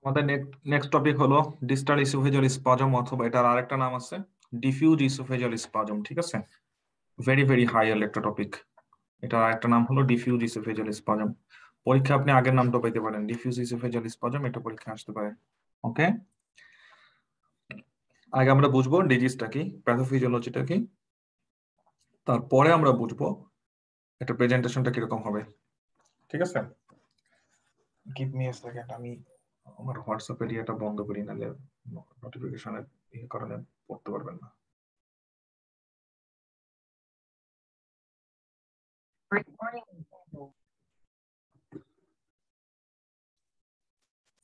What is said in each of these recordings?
আমাদের next topic হলো distal oesophageal spasm, অথবা এটার আরেকটা নাম আছে ডিফিউজ ইসোফেজিয়াল স্পাজম। ঠিক আছে, ভেরি ভেরি হাইয়ার একটা টপিক। এটার আরেকটা নাম হলো ডিফিউজ ইসোফেজিয়াল স্পাজম। পরীক্ষা আপনি আগের নামটা পেতে পারেন, ডিফিউজ ইসোফেজিয়াল স্পাজম, এটা পরীক্ষা আসতে পারে। ওকে, আগে আমরা বুঝবো ডিজিজটা কি, প্যাথোফিজিওলজিটা কি, তারপরে আমরা বুঝবো এটা প্রেজেন্টেশনটা কিরকম হবে। ঠিক আছে, গিভ মি এ সেকেন্ড, আমি আমার হোয়াটসঅ্যাপের ইয়েটা বন্ধ করি, নাহলে নোটিফিকেশনের ইয়ে কারণে পড়তে পারবেন না।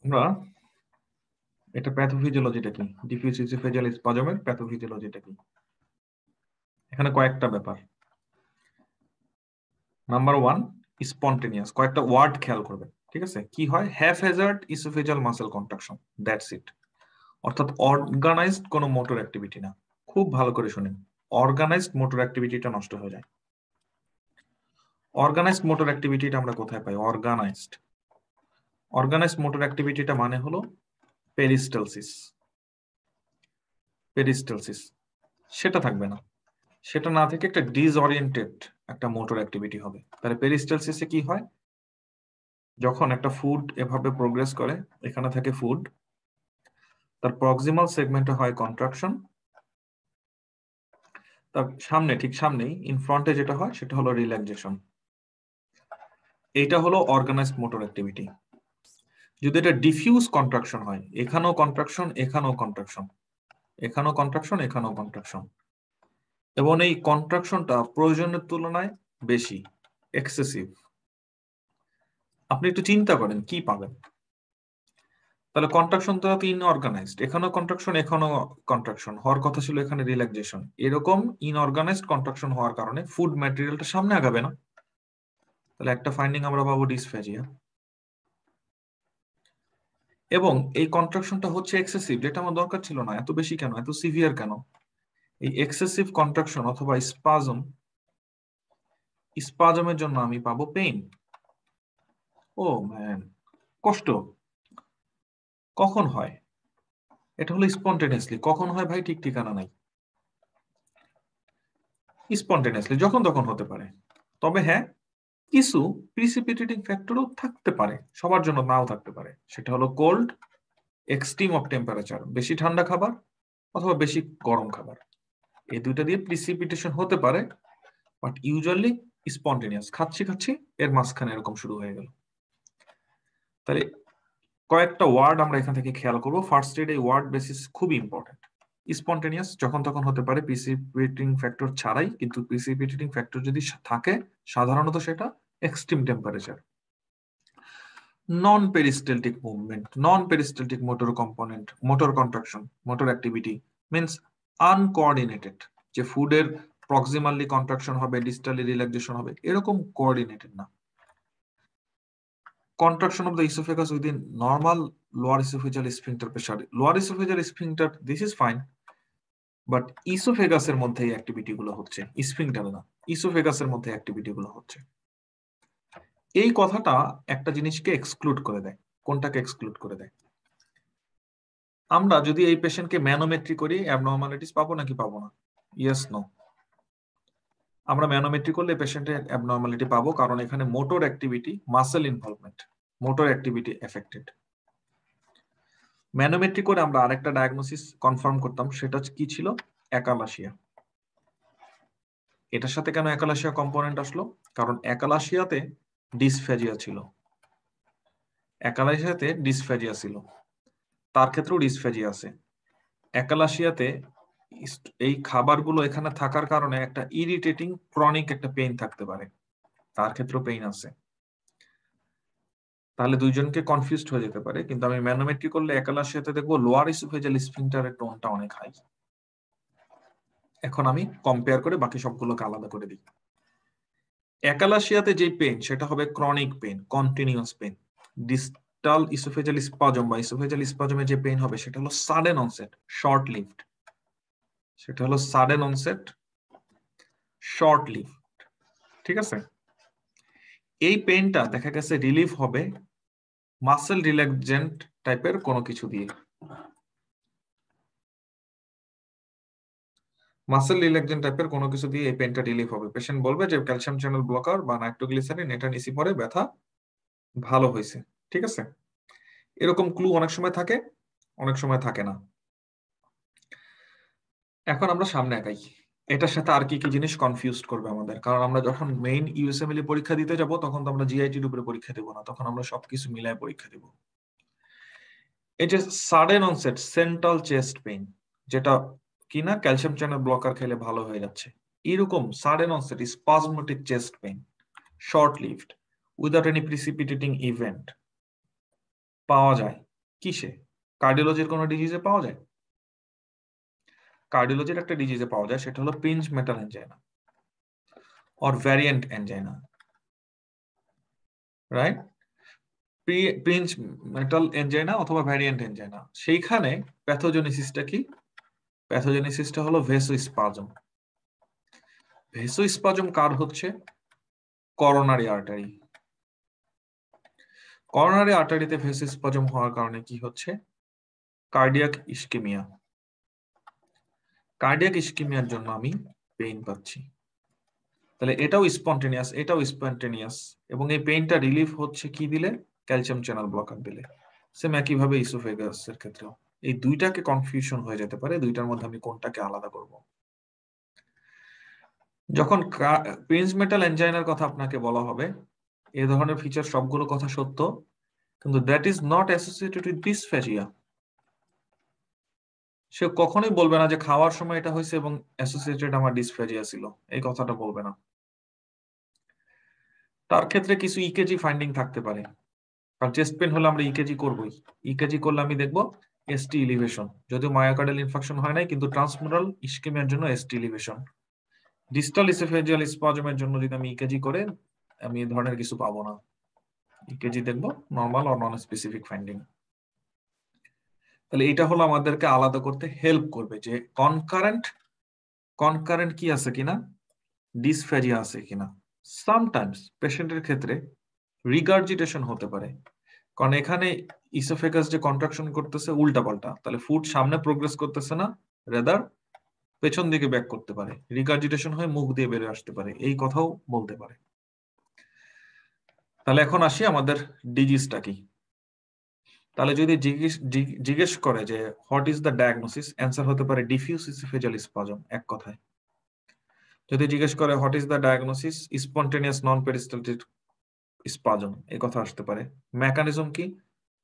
আমরা এটা প্যাথোফিজিওলজিটা কি, ডিফিউজ ইসোফেজিয়াল স্পাজমের প্যাথোফিজিওলজিটা কি। এখানে কয়েকটা ব্যাপার। Number one, spontaneous. কয়েকটা ওয়ার্ড খেয়াল করবেন। ঠিক আছে, কি হয়, haphazard oesophageal muscle contraction, that's it. অর্থাৎ অর্গানাইজড কোনো মোটর অ্যাক্টিভিটি না। খুব ভালো করে শুনেন, অর্গানাইজড মোটর অ্যাক্টিভিটিটা নষ্ট হয়ে যায়। অর্গানাইজড মোটর অ্যাক্টিভিটিটা আমরা কোথায় পাই? অর্গানাইজড মোটর অ্যাক্টিভিটিটা মানে হলো পেরিস্টালসিস। পেরিস্টালসিস সেটা থাকবে না, সেটা না থেকে একটা ডিসঅরিয়েন্টেড একটা মোটর অ্যাক্টিভিটি হবে। তাহলে পেরিস্টালসিসে কি হয়, যখন একটা ফুড এভাবে প্রোগ্রেস করে, এখানে থাকে ফুড, তার প্রক্সিমাল সেগমেন্টে হয় কন্ট্রাকশন, তার সামনে ঠিক সামনেই ইন ফ্রন্টে যেটা হয় সেটা হলো রিল্যাক্সেশন। এইটা হলো অর্গানাইজড মোটর অ্যাক্টিভিটি। যদি এটা ডিফিউজ কন্ট্রাকশন হয়, এখানেও কন্ট্রাকশন, এখানেও কন্ট্রাকশন, এখানেও কন্ট্রাকশন, এখানেও কন্ট্রাকশন, এবং এই কন্ট্রাকশনটা প্রয়োজনের তুলনায় বেশি, এক্সেসিভ, আপনি একটু চিন্তা করেন কি পাবেন। তাহলে কন্ট্রাকশন তো ইনঅর্গানাইজড, এখানেও কন্ট্রাকশন, এখানেও কন্ট্রাকশন হওয়ার কথা ছিল, এখানে রিল্যাক্সেশন। এরকম ইনঅর্গানাইজড কন্ট্রাকশন হওয়ার কারণে ফুড ম্যাটেরিয়ালটা সামনে আগাবে না। তাহলে একটা ফাইন্ডিং আমরা পাবো ডিসফেজিয়া। এবং এই কন্ট্রাকশনটা হচ্ছে এক্সেসিভ, যেটা আমার দরকার ছিল না। এত বেশি কেন, এত সিভিয়ার কেন? এই এক্সেসিভ কন্ট্রাকশন অথবা স্পাজমের জন্য আমি পাবো পেইন। ও ম্যান, কষ্ট। কখন হয়? এটা হলো স্পন্টেনিয়াসলি। কখন হয় ভাই, ঠিক ঠিকানা নাই। স্পন্টেনিয়াসলি যখন তখন হতে পারে, তবে হ্যাঁ, কিছু প্রিসিপিটেটিং ফ্যাক্টরও থাকতে পারে, সবার জন্য নাও থাকতে পারে। সেটা হলো কোল্ড, এক্সট্রিম অফ টেম্পারেচার, বেশি ঠান্ডা খাবার অথবা বেশি গরম খাবার, এই দুইটা দিয়ে প্রিসিপিটেশন হতে পারে। বাট ইউজুয়ালি স্পন্টেনিয়াস, খাচ্ছি খাচ্ছি এর মাঝখানে এরকম শুরু হয়ে গেল। তাহলে কয়েকটা ওয়ার্ড আমরা এখান থেকে খেয়াল করবো। ফার্স্ট এড এই ওয়ার্ড বেসিস খুবই ইম্পর্টেন্ট। স্পন্টেনিয়াস যখন তখন হতে পারে প্রিসিপিটেটিং ফ্যাক্টর ছাড়াই, কিন্তু প্রিসিপিটেটিং ফ্যাক্টর যদি থাকে সাধারণত সেটা extreme temperature. Non peristaltic movement, non peristaltic motor component, motor contraction, motor activity means uncoordinated, যে ফুডের প্রক্সিমালি কন্ট্রাকশন হবে, ডিস্টালি রিল্যাক্সেশন হবে, এরকম কোঅর্ডিনেটেড না। Contraction of the esophagus within normal lower esophageal sphincter pressure. Lower esophageal sphincter, this is fine, but esophagus এর মধ্যে এই activity গুলো হচ্ছে, স্ফিংটারে না, ইসোফেগাসের মধ্যে অ্যাক্টিভিটি গুলো হচ্ছে। এই কথাটা একটা জিনিসকে এক্সক্লুড করে দেয়। কোনটাকে এক্সক্লুড করে দেয়? আমরা যদি এই পেশেন্টকে ম্যানোমেট্রি করি, অ্যাবনর্মালিটিস পাবো নাকি পাবো না? Yes, no. আমরা ম্যানোমেট্রি করলে পেশেন্টের অ্যাবনর্মালিটি পাবো, কারণ এখানে motor activity, muscle involvement, motor activity affected. Manometry করে আমরা আরেকটা ডায়াগনোসিস কনফার্ম করতাম, সেটা কি ছিল? অ্যাকালাসিয়া। এটার সাথে কেন অ্যাকালাসিয়া কম্পোনেন্ট আসলো? কারণ অ্যাকালাসিয়াতে ডিসফ্যাজিয়া ছিল, অ্যাকালাসিয়াতে ডিসফ্যাজিয়া ছিল, তার ক্ষেত্রেও ডিসফ্যাজিয়া আছে। অ্যাকালাসিয়াতে এই খাবারগুলো এখানে থাকার কারণে একটা ইরিটেটিং ক্রনিক একটা পেইন থাকতে পারে, তার ক্ষেত্রেও পেইন আছে। তাহলে দুইজনকে কনফিউজড হয়ে যেতে পারে, কিন্তু আমি ম্যানোমেট্রি করলে অ্যাকালাসিয়াতে দেখবো লোয়ার ইসোফেজিয়াল স্ফিংটারের টোনটা অনেক হাই। এখন আমি কম্পেয়ার করে বাকি সবগুলোকে আলাদা করে দিই। অ্যাকালাসিয়াতে যে পেইন সেটা হবে chronic pain, continuous pain. Distal oesophageal spasm বা ইসোফেজিয়াল স্পাজমে যে পেইন হবে সেটা হলো সাডেন অনসেট, শর্ট লিভড। সেটা হলো সাডেন অনসেট, শর্ট লিভড। ঠিক আছে, এই পেইনটা দেখা গেছে রিলিফ হবে মাসেল রিল্যাক্সেন্ট টাইপের কোনো কিছু দিয়ে। মাসেল রিল্যাক্সেন্ট টাইপের কোনো কিছু দিয়ে এই পেইনটা রিলিফ হবে। পেশেন্ট বলবে যে ক্যালসিয়াম চ্যানেল ব্লকার বা নাইট্রোগ্লিসারিন এটা নিছি পরে ব্যথা ভালো হয়েছে। ঠিক আছে, এরকম ক্লু অনেক সময় থাকে, অনেক সময় থাকে না। এখন আমরা সামনে আগাই। এটার সাথে আর কি কি জিনিস কনফিউজ করবে আমাদের, কারণ আমরা যখন মেইন ইউএসএমএল পরীক্ষা দিতে যাব তখন তো আমরা জিআইটির উপরে পরীক্ষা দেব না, তখন আমরা সবকিছু মিলায় পরীক্ষা দেব। এটা sudden onset central chest pain, যেটা কিনা ক্যালসিয়াম চ্যানেল ব্লকার খেলে ভালো হয়ে যাচ্ছে, এরকম sudden onset spasmodic chest pain, short lived without any precipitating event পাওয়া যায় কিসে? কার্ডিওলজির কোনো ডিজিজে পাওয়া যায়? কার্ডিওলজির একটা ডিজিজে পাওয়া যায়, সেটা হলো Prinzmetal angina or variant angina, right? Prinzmetal angina অথবা ভ্যারিয়েন্ট এনজাইনা। সেইখানে প্যাথোজেনেসিসটা কি? প্যাথোজেনেসিসটা হলো ভেসোস্পাজম। ভেসোস্পাজম কার হচ্ছে? Coronary artery. করোনারি আর্টারিতে ভেসোস্পাজম হওয়ার কারণে কি হচ্ছে? Cardiac ischaemia. কার্ডিয়াক ইসকেমিয়ার জন্য আমি পেইন পাচ্ছি। তাহলে এটাও স্পন্টেনিয়াস, এটাও স্পন্টেনিয়াস, এবং এই পেইনটা রিলিফ হচ্ছে কি দিলে? ক্যালসিয়াম চ্যানেল ব্লকার দিলে। সেম একইভাবে ইসোফেগাসের ক্ষেত্রেও এই দুইটাকে কনফিউশন হয়ে যেতে পারে, দুইটার মধ্যে আমি কোনটাকে আলাদা করব। যখন প্রিন্স মেটাল এনজাইনার কথা আপনাকে বলা হবে, এই ধরনের ফিচার সবগুলো কথা সত্য, কিন্তু that is not associated with dysphagia. সে কখনোই বলবে না যে খাওয়ার সময় এটা হয়েছে এবং অ্যাসোসিয়েটেড আমার ডিসফেজিয়া ছিল, এই কথাটা বলবে না। তার ক্ষেত্রে কিছু ইকেজি ফাইন্ডিং থাকতে পারে, কারণ চেস্ট পেন হলে আমরা ইকেজি করবই। ইকেজি করলে আমি দেখব এসটি এলিভেশন, যদিও মায়োকার্ডিয়াল ইনফাকশন হয় নাই, কিন্তু ট্রান্সমুরাল ইসকেমিয়ার জন্য এসটি এলিভেশন। ডিস্টাল ইসোফেজিয়াল স্পাজমের জন্য যদি আমি ইকেজি করে, আমি এই ধরনের কিছু পাবো না। ইকেজি দেখব normal or non specific finding. তাহলে এটা হলো আমাদেরকে আলাদা করতে হেল্প করবে যে কনকারেন্ট কি আছে কিনা, ডিসফেজিয়া আছে কিনা। সামটাইমস পেশেন্টের ক্ষেত্রে রিগার্জিটেশন হতে পারে, কারণ এখানে ইসোফেগাস যে কন্ট্রাকশন করতেছে উল্টাপাল্টা, তাহলে ফুড সামনে প্রোগ্রেস করতেছে না, রেদার পেছন দিকে ব্যাক করতে পারে, রিগার্জিটেশন হয়ে মুখ দিয়ে বেরিয়ে আসতে পারে, এই কথাও বলতে পারে। তাহলে এখন আসি আমাদের ডিজিজটা কি। তাহলে যদি জিজ্ঞেস করে যে what is the diagnosis, answer হতে পারে ডিফিউজ ইসোফেজিয়াল স্পাজম, এক কথায়। যদি জিজ্ঞেস করে what is the diagnosis, spontaneous non peristaltic spasm, এই কথা আসতে পারে। মেকানিজম কি?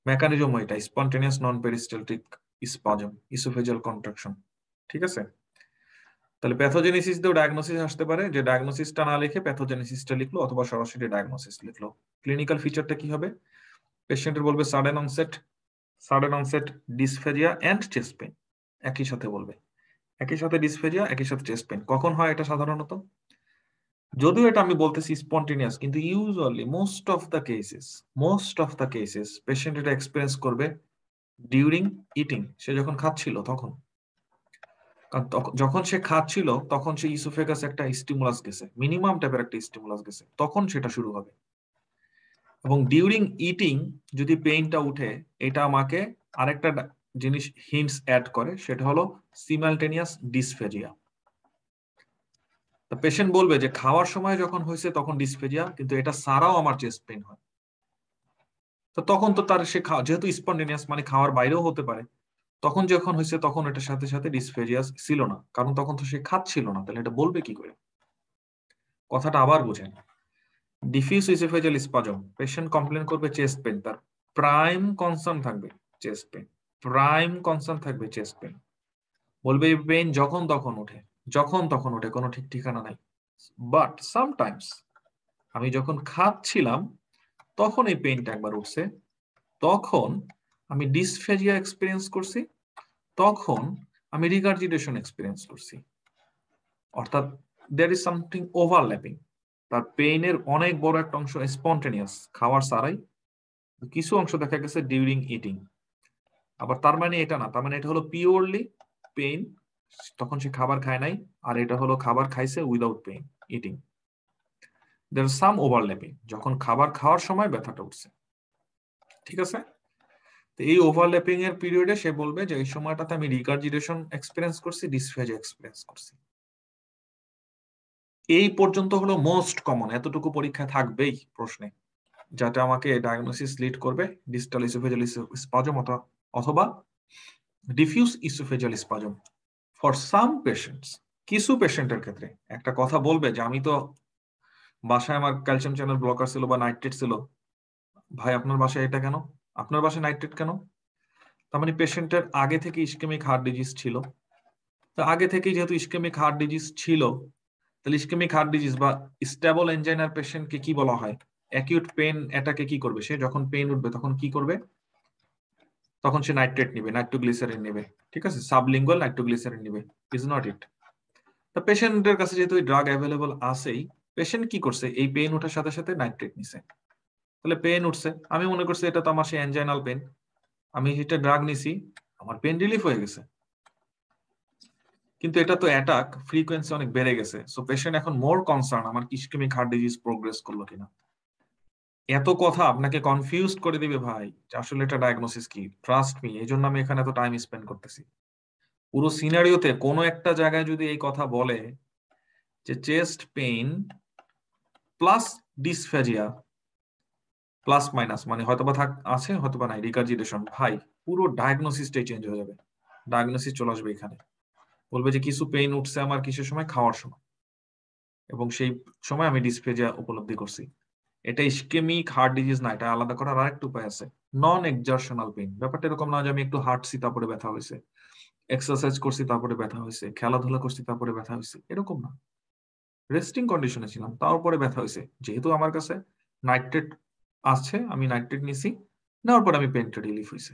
মেকানিজম এটা স্পন্টেনিয়াস নন পেরিস্টালটিক স্পাজম, ইসোফেজিয়াল কন্ট্রাকশন। ঠিক আছে, তাহলে প্যাথোজেনেসিস দিয়েও ডায়াগনোসিস আসতে পারে, যে ডায়াগনোসিসটা না লিখে প্যাথোজেনেসিসটা লিখলো, অথবা সরাসরি ডায়াগনোসিস লিখলো। ক্লিনিক্যাল ফিচারটা কি হবে? পেশেন্টের বলবে sudden onset dysphagia and chest pain, একই সাথে বলবে, একই সাথে ডিসফেজিয়া, একই সাথে চেস্ট পেইন। কখন হয় এটা সাধারণত? যদিও এটা আমি বলতেছি স্পন্টেনিয়াস, কিন্তু usually most of the cases patient এটা এক্সপেরিয়েন্স করবে ডিউরিং ইটিং, সে যখন খাচ্ছিল তখন। কারণ যখন সে খাচ্ছিল তখন সে ইসোফেগাস একটা স্টিমুলাস গেছে, মিনিমাম টাইপের একটা স্টিমুলাস গেছে, তখন সেটা শুরু হবে। এবং ডিউরিং ইটিং যদি পেইনটা উঠে, এটা আমাকে আরেকটা জিনিস হিন্টস অ্যাড করে, সেটা হলো সিমালটেনিয়াস ডিসফেজিয়া। পেশেন্ট বলবে যে খাওয়ার সময় যখন হয়েছে তখন ডিসফেজিয়া, কিন্তু এটা ছাড়াও আমার চেস্ট পেইন হয়। তো তখন তো তার সে যেহেতু স্পন্টেনিয়াস মানে খাওয়ার বাইরেও হতে পারে, তখন যখন হয়েছে তখন এটার সাথে সাথে ডিসফেজিয়া ছিল না, কারণ তখন তো সে খাচ্ছিল না, তাহলে এটা বলবে কি করে? কথাটা আবার বুঝেন। Diffuse oesophageal spasm, patient complain করবে চেস্ট পেইন, তার প্রাইম কনসার্ন থাকবে চেস্ট পেইন, চেস্ট পেইন। বলবে এই পেইন যখন তখন ওঠে, কোনো ঠিক ঠিকানা নাই। বাট সামটাইমস আমি যখন খাচ্ছিলাম তখন এই পেইনটা একবার উঠছে, তখন আমি ডিসফেজিয়া এক্সপিরিয়েন্স করছি, তখন আমি রিগার্জিটেশন এক্সপিরিয়েন্স করছি। অর্থাৎ দেয়ার ইজ সামথিং ওভারল্যাপিং। তার পেইনের অনেক বড় একটা অংশ স্পন্টেনিয়াস, খাওয়ার ছাড়াই, কিছু অংশ দেখা গেছে ডিউরিং ইটিং। আবার তার মানে এটা না, তার মানে এটা হলো পিওরলি পেইন, তখন সে খাবার খায় নাই, আর এটা হলো খাবার খাইছে উইদাউট পেইন, ইটিং। দেয়ার সাম ওভারল্যাপিং, যখন খাবার খাওয়ার সময় ব্যথাটা উঠছে। ঠিক আছে? তো এই ওভারল্যাপিং এর পিরিয়ডে সে বলবে যে এই সময়টাতে আমি রিগার্জিটেশন এক্সপেরিয়েন্স করছি, ডিসফেজিয়া এক্সপেরিয়েন্স করছি। এই পর্যন্ত হলো মোস্ট কমন, এতটুকু পরীক্ষায় থাকবেই প্রশ্নে, যাতে আমাকে ডায়াগনোসিস লিড করবে ডিস্টাল ইসোফেজিয়াল স্পাজম অথবা diffuse oesophageal spasm for some patients. কিছু পেশেন্টের ক্ষেত্রে একটা কথা বলবে যে আমি তো বাসায় আমার ক্যালসিয়াম চ্যানেল ব্লকার ছিল বা নাইট্রেট ছিল, ভাই আপনার বাসায় এটা কেন, আপনার বাসায় নাইট্রেট কেন? তার মানে পেশেন্টের আগে থেকে ইসকেমিক হার্ট ডিজিজ ছিল। তো আগে থেকেই যেহেতু ইসকেমিক হার্ট ডিজিজ ছিল, তাহলে ইসকেমিক হার্ট ডিজিজ বা স্টেবল এনজাইনার পেশেন্টকে কি বলা হয়? অ্যাকিউট পেন অ্যাটাকে কি করবে? সে যখন পেন উঠবে তখন কি করবে? তখন সে নাইট্রেট নিবে, নাইট্রোগ্লিসারিন নিবে, ঠিক আছে, সাবলিঙ্গুয়াল নাইট্রোগ্লিসারিন নিবে। ইজ নট ইট? তো পেশেন্টের কাছে যেহেতু এই ড্রাগ অ্যাভেলেবল আছেই, পেশেন্ট কি করছে? এই পেন ওঠার সাথে সাথে নাইট্রেট নিছে। তাহলে পেন উঠছে, আমি মনে করছি এটা তো আমার সেই এনজাইনাল পেন, আমি যেটা ড্রাগ নিছি আমার পেন রিলিফ হয়ে গেছে। কিন্তু এটা তো অ্যাটাক ফ্রিকোয়েন্সি অনেক বেড়ে গেছে, সো পেশেন্ট এখন মোর কনসার্ন আমার ইসকেমিক হার্ট ডিজিজ প্রোগ্রেস করলো কিনা। এত কথা আপনাকে কনফিউজ করে দিবে ভাই যে আসলে এটা ডায়াগনোসিস কি। ট্রাস্ট মি, এই জন্য আমি এখানে এত টাইম স্পেন্ড করতেছি। পুরো সিনারিওতে কোনো একটা জায়গায় যদি এই কথা বলে যে chest pain plus dysphagia plus minus, মানে হয়তোবা আছে হয়তোবা নাই, রিগার্জিটেশন, ভাই পুরো ডায়াগনোসিসটাই চেঞ্জ হয়ে যাবে। ডায়াগনোসিস চলে আসবে এখানে, বলবে যে কিছু পেইন উঠছে আমার কিসের সময়? খাওয়ার সময়, এবং সেই সময় আমি ডিসফেজিয়া উপলব্ধি করছি। এটা ইসকেমিক হার্ট ডিজিজ না, এটা আলাদা করার আরেকটা উপায় আছে, নন এক্সারশনাল পেইন। ব্যাপারটা এরকম না যে আমি একটু হাঁটছি তারপরে ব্যথা হয়েছে, এক্সারসাইজ করছি তারপরে ব্যথা হয়েছে, খেলাধুলা করছি তারপরে ব্যথা হয়েছে, এরকম না। রেস্টিং কন্ডিশনে ছিলাম তারপরে ব্যথা হয়েছে, যেহেতু আমার কাছে নাইট্রেট আছে, আমি নাইট্রেট নিছি, নেওয়ার পর আমি পেনটা রিলিফ হয়েছে।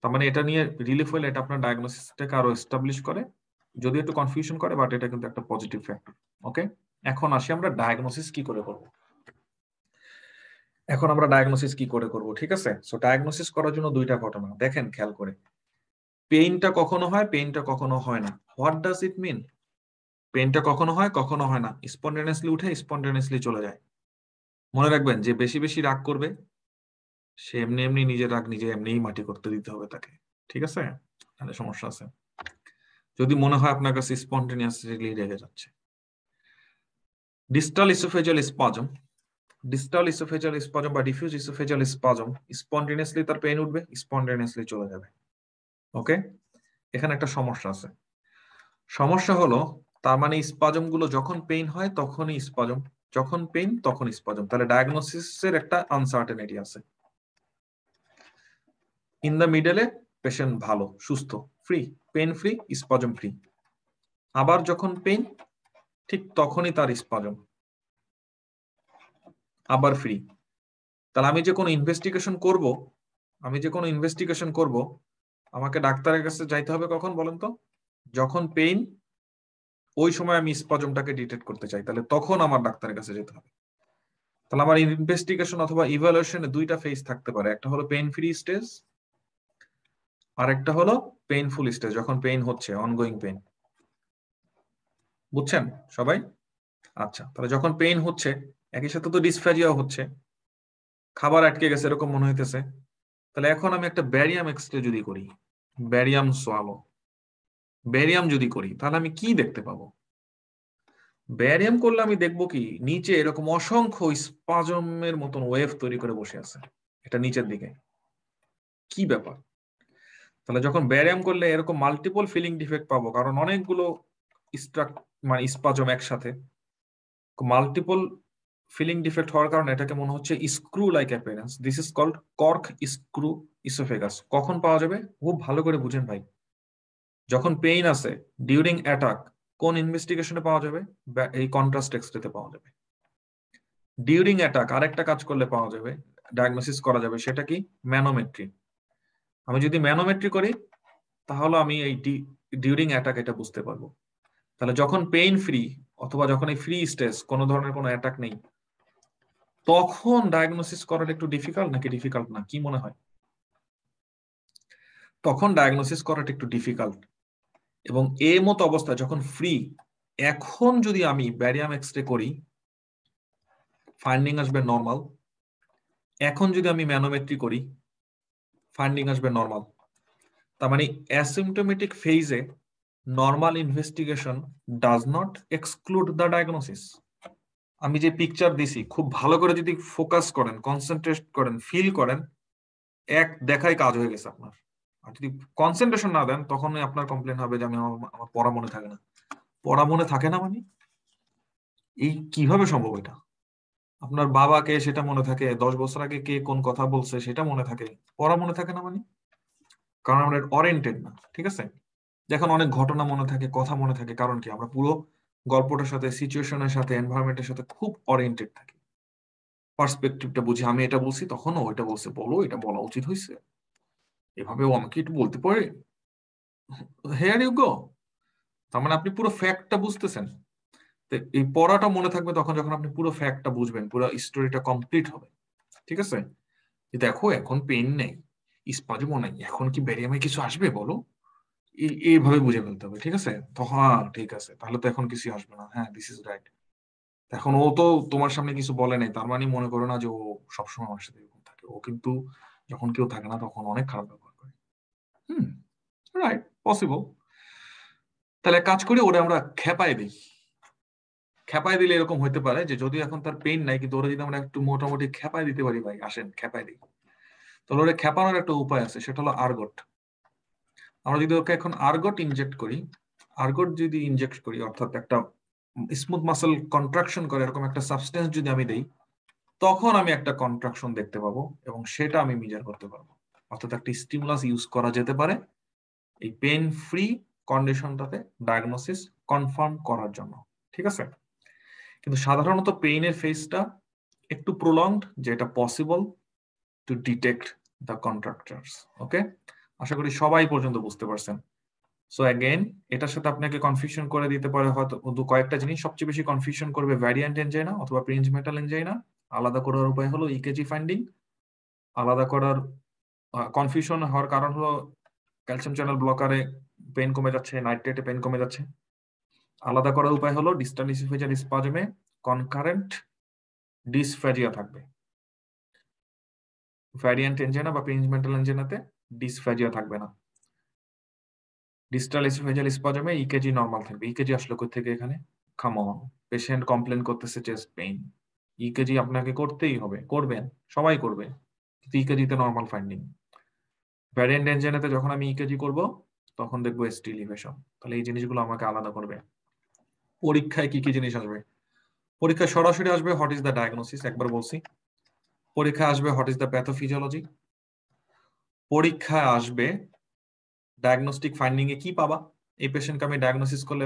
তার মানে এটা নিয়ে রিলিফ হলে এটা আপনার ডায়াগনোসিসটাকে আরো এস্টাবলিশ করে, যদি একটু কনফিউশন করে, বাট এটা কিন্তু একটা পজিটিভ ফ্যাক্টর। ওকে, এখন আসি আমরা ডায়াগনোসিস কি করে করব। ঠিক আছে? সো ডায়াগনোসিস করার জন্য দুইটা ঘটনা দেখেন খেয়াল করে। পেইনটা কখনো হয়, পেইনটা কখনো হয় না। হোয়াট ডাজ ইট মিন? পেইনটা কখনো হয়, কখনো হয় না, স্পন্টেনিয়াসলি উঠে স্পন্টেনিয়াসলি চলে যায়। মনে রাখবেন, যে বেশি বেশি রাগ করবে সে এমনি এমনি নিজের রাগ নিজে এমনিই মাটি করতে দিতে হবে তাকে, ঠিক আছে? তাহলে সমস্যা আছে। যদি মনে হয় আপনার কাছে স্পন্টেনিয়াসলি রেগে যাচ্ছে। ডিস্টাল ইসোফেজিয়াল স্পাজম, বা ডিফিউজ ইসোফেজিয়াল স্পাজম, স্পন্টেনিয়াসলি তার পেইন উঠবে, স্পন্টেনিয়াসলি চলে যাবে। ওকে, এখানে একটা সমস্যা আছে। সমস্যা হলো, তার মানে স্পাজম গুলো যখন পেইন হয় তখনই স্পাজম, যখন পেইন তখন স্পাজম, তাহলে ডায়াগনোসিসের একটা আনসার্টেনিটি আছে। ইন দ্য মিডলে পেশেন্ট ভালো, সুস্থ, free, pain free, spasm free. আবার যখন পেইন, ঠিক তখনই তার স্পাজম, আবার ফ্রি। তাহলে আমি যে কোনো ইনভেস্টিগেশন করব, আমাকে ডাক্তারের কাছে যাইতে হবে কখন বলেন তো? যখন পেইন, ওই সময় আমি স্পাজমটাকে ডিটেক্ট করতে চাই, তাহলে তখন আমার ডাক্তারের কাছে যেতে হবে। তাহলে আমার ইনভেস্টিগেশন অথবা ইভালুয়েশনে দুইটা ফেজ থাকতে পারে, একটা হলো পেইন ফ্রি স্টেজ, আর একটা হলো পেইনফুল স্টেজ, যখন পেইন হচ্ছে, অনগোয়িং পেইন। বুঝছেন সবাই? আচ্ছা, তাহলে যখন পেইন হচ্ছে, একই সাথে তো ডিসফ্যাজিয়াও হচ্ছে, খাবার আটকে গেছে এরকম মনে হইতেছে, তাহলে এখন আমি একটা ব্যারিয়াম এক্সরে যদি করি, ব্যারিয়াম সোয়ালো, ব্যারিয়াম যদি করি, তাহলে আমি কি দেখতে পাবো? ব্যারিয়াম করলে আমি দেখবো কি, নিচে এরকম অসংখ্য স্পাজমের মতন ওয়েভ তৈরি করে বসে আছে, এটা নিচের দিকে। কি ব্যাপার? তাহলে যখন ব্যারিয়াম করলে এরকম মাল্টিপল ফিলিং ডিফেক্ট পাবো, কারণ অনেকগুলো মানে স্পাজম একসাথে, মাল্টিপল ফিলিং ডিফেক্ট হওয়ার কারণে এটাকে মনে হচ্ছে screw like appearance. This is called corkscrew oesophagus. কখন পাওয়া যাবে? খুব ভালো করে বুঝেন ভাই, যখন পেইন আছে, ডিউরিং অ্যাটাক। কোন ইনভেস্টিগেশনে পাওয়া যাবে? এই কন্ট্রাস্ট এক্সরেতে পাওয়া যাবে। ডিউরিং অ্যাটাক আরেকটা কাজ করলে পাওয়া যাবে, ডায়াগনোসিস করা যাবে, সেটা কি? ম্যানোমেট্রি। আমি যদি ম্যানোমেট্রি করি, তাহলে আমি এই ডিউরিং অ্যাটাক এটা বুঝতে পারবো। তাহলে যখন পেইন ফ্রি, অথবা যখন এই ফ্রি স্টেজ, কোনো ধরনের কোনো অ্যাটাক নেই, তখন ডায়াগনোসিস করাটা একটু ডিফিকাল্ট নাকি ডিফিকাল্ট না? কি মনে হয়? তখন ডায়াগনোসিস করাটা একটু ডিফিকাল্ট। এবং এই মতো অবস্থা যখন ফ্রি, এখন যদি আমি ব্যারিয়াম এক্সরে করি, ফাইন্ডিং আসবে নর্মাল, এখন যদি আমি ম্যানোমেট্রি করি, ফাইন্ডিং আসবে নর্মাল। তার মানে অ্যাসিম্পটোমেটিক ফেজে normal investigation does not exclude the diagnosis. আমি যে পিকচার দিছি খুব ভালো করে যদি ফোকাস করেন, কনসেন্ট্রেট করেন, ফিল করেন, এক দেখাই কাজ হয়ে গেছে আপনার। আর যদি কনসেন্ট্রেশন না দেন তখনই আপনার কমপ্লেন হবে যে আমার পড়া মনে থাকে না। পড়া মনে থাকে না মানে এই কিভাবে সম্ভব? এটা আপনার বাবাকে সেটা মনে থাকে, 10 বছর আগে কে কোন কথা বলছে সেটা মনে থাকে, পড়া মনে থাকে না মানে? কারণ আমরা ওরিয়েন্টেড না। ঠিক আছে, যখন অনেক ঘটনা মনে থাকে, কথা মনে থাকে, কারণ কি আমরা পুরো গল্পটার সাথে, সিচুয়েশনের সাথে, এনভায়রনমেন্টের সাথে খুব ওরিয়েন্টেড থাকি। পার্সপেক্টিভটা বুঝি, আমি এটা বলছি তখন ও এটা বলছে, বলো এটা বলা উচিত হয়েছে, এভাবে ও আমাকে একটু বলতে পারে, হেয়ার ইউ গো। তার মানে আপনি পুরো ফ্যাক্টটা বুঝতেছেন। তো এই পড়াটা মনে থাকবে তখন যখন আপনি পুরো ফ্যাক্টটা বুঝবেন, পুরো স্টোরিটা কমপ্লিট হবে। ঠিক আছে, দেখো এখন পেন নেই, স্পাজমও নাই, এখন কি ব্যারিয়ামে কিছু আসবে বলো, এইভাবে বুঝে ফেলতে হবে। ঠিক আছে, তো হ্যাঁ ঠিক আছে, তাহলে তো এখন কিছু আসবে না, হ্যাঁ দিস ইজ রাইট। এখন ও তো তোমার সামনে কিছু বলে নাই, তার মানে মনে করো না যে ও সবসময় আমার সাথে এরকম থাকে। ও কিন্তু যখন কেউ থাকে না তখন অনেক খারাপ ব্যবহার করে। হুম, রাইট, পসিবল। তাহলে কাজ করি, ওরে আমরা খেপায় দিই। খেপায় দিলে এরকম হতে পারে যে যদি এখন তার পেইন নাই, কিন্তু ওরা যদি আমরা একটু মোটামুটি খেপায় দিতে পারি, ভাই আসেন খেপায় দিই, তাহলে ওরা খেপানোর একটা উপায় আছে, সেটা হলো আর্গট। আমরা যদি ওকে এখন আর্গট ইনজেক্ট করি, আর্গট যদি ইনজেক্ট করি অর্থাৎ একটা স্মুথ মাসল কন্ট্রাকশন করে এরকম একটা সাবস্টেন্স যদি আমি দেই, তখন আমি একটা কন্ট্রাকশন দেখতে পাবো এবং সেটা আমি মেজার করতে পারবো। অর্থাৎ একটা স্টিমুলাস ইউজ করা যেতে পারে এই পেন ফ্রি কন্ডিশনটাতে ডায়াগনোসিস কনফার্ম করার জন্য। ঠিক আছে, কিন্তু সাধারণত পেইনের ফেজটা একটু প্রলংড, যেটা possible to detect the contractors. Okay, আশা করি সবাই পর্যন্ত বুঝতে পারছেন। সো অ্যাগেন, এটার সাথে আপনাকে কনফিউশন করে দিতে পারে হয়তো কয়েকটা জিনিস। সবচেয়ে বেশি কনফিউশন করবে ভ্যারিয়েন্ট এনজাইনা অথবা প্রিন্স মেটাল এনজাইনা। আলাদা করার উপায় হলো ইকেজি ফাইন্ডিং। আলাদা করার কনফিউশন হওয়ার কারণ হলো ক্যালসিয়াম চ্যানেল ব্লকারে পেন কমে যাচ্ছে, নাইট্রেটে পেন কমে যাচ্ছে। আলাদা করার উপায় হলো ডিস্টাল ইসোফেজিয়াল স্পাজমে কনকারেন্ট ডিসফ্যাজিয়া থাকবে। ভ্যারিয়েন্ট এনজাইনা বা প্রিন্স মেটাল এনজাইনাতে ডিসফ্যাজিয়া থাকবে না। ডিস্টাল ইসোফেজিয়াল স্পাজমে ইকেজি নরমাল থাকবে। ইকেজি আসলে কোথা থেকে এখানে? কাম অন, পেশেন্ট কমপ্লেন করতেছে চেস্ট পেইন, ইকেজি আপনাকে করতেই হবে, করবেন, সবাই করবে, কিন্তু ইকেজিতে নরমাল ফাইন্ডিং। ভ্যারিয়েন্ট এনজাইনাতে যখন আমি ইকেজি করব তখন দেখবো এসটি এলিভেশন। তাহলে এই জিনিসগুলো আমাকে আলাদা করবে। পরীক্ষায় কি কি জিনিস আসবে? পরীক্ষায় সরাসরি আসবে হোয়াট ইজ দ্য ডায়াগনোসিস, একবার বলছি। পরীক্ষায় আসবে হোয়াট ইজ দ্য প্যাথোফিজিওলজি। পরীক্ষায় আসবে ডায়াগনস্টিক ফাইন্ডিং এ কি পাবা, এই পেশেন্টকে আমি ডায়াগনোসিস করলে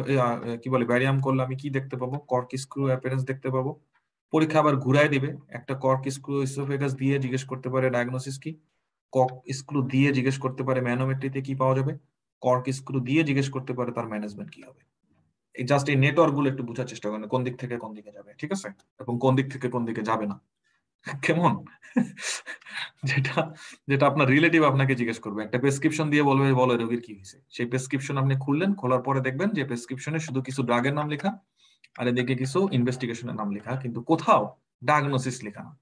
কি বলে ব্যারিয়াম করলে আমি কি দেখতে পাবো, কর্ক স্ক্রু অ্যাপিয়ারেন্স দেখতে পাবো। পরীক্ষা আবার ঘুরায় দিবে, একটা কর্ক স্ক্রু ইসোফেগাস দিয়ে জিজ্ঞেস করতে পারে ডায়াগনোসিস কি, কর্ক স্ক্রু দিয়ে জিজ্ঞেস করতে পারে ম্যানোমেট্রিতে কি পাওয়া যাবে, কর্ক স্ক্রু দিয়ে জিজ্ঞেস করতে পারে তার ম্যানেজমেন্ট কি হবে। এই জাস্ট এই নেটওয়ার্ক গুলো একটু বোঝার চেষ্টা করেন, কোন দিক থেকে কোন দিকে যাবে। ঠিক আছে, এবং কোন দিক থেকে কোন দিকে যাবে না। কেমন? যেটা যেটা আপনার রিলেটিভ আপনাকে জিজ্ঞেস করবে, একটা প্রেসক্রিপশন দিয়ে বলবে বলো রোগীর কি হয়েছে, সেই প্রেসক্রিপশন আপনি খুললেন, খোলার পরে দেখবেন যে প্রেসক্রিপশনে শুধু কিছু ড্রাগের নাম লেখা আর এদিকে কিছু ইনভেস্টিগেশনের নাম লেখা, কিন্তু কোথাও ডায়াগনোসিস লেখা না।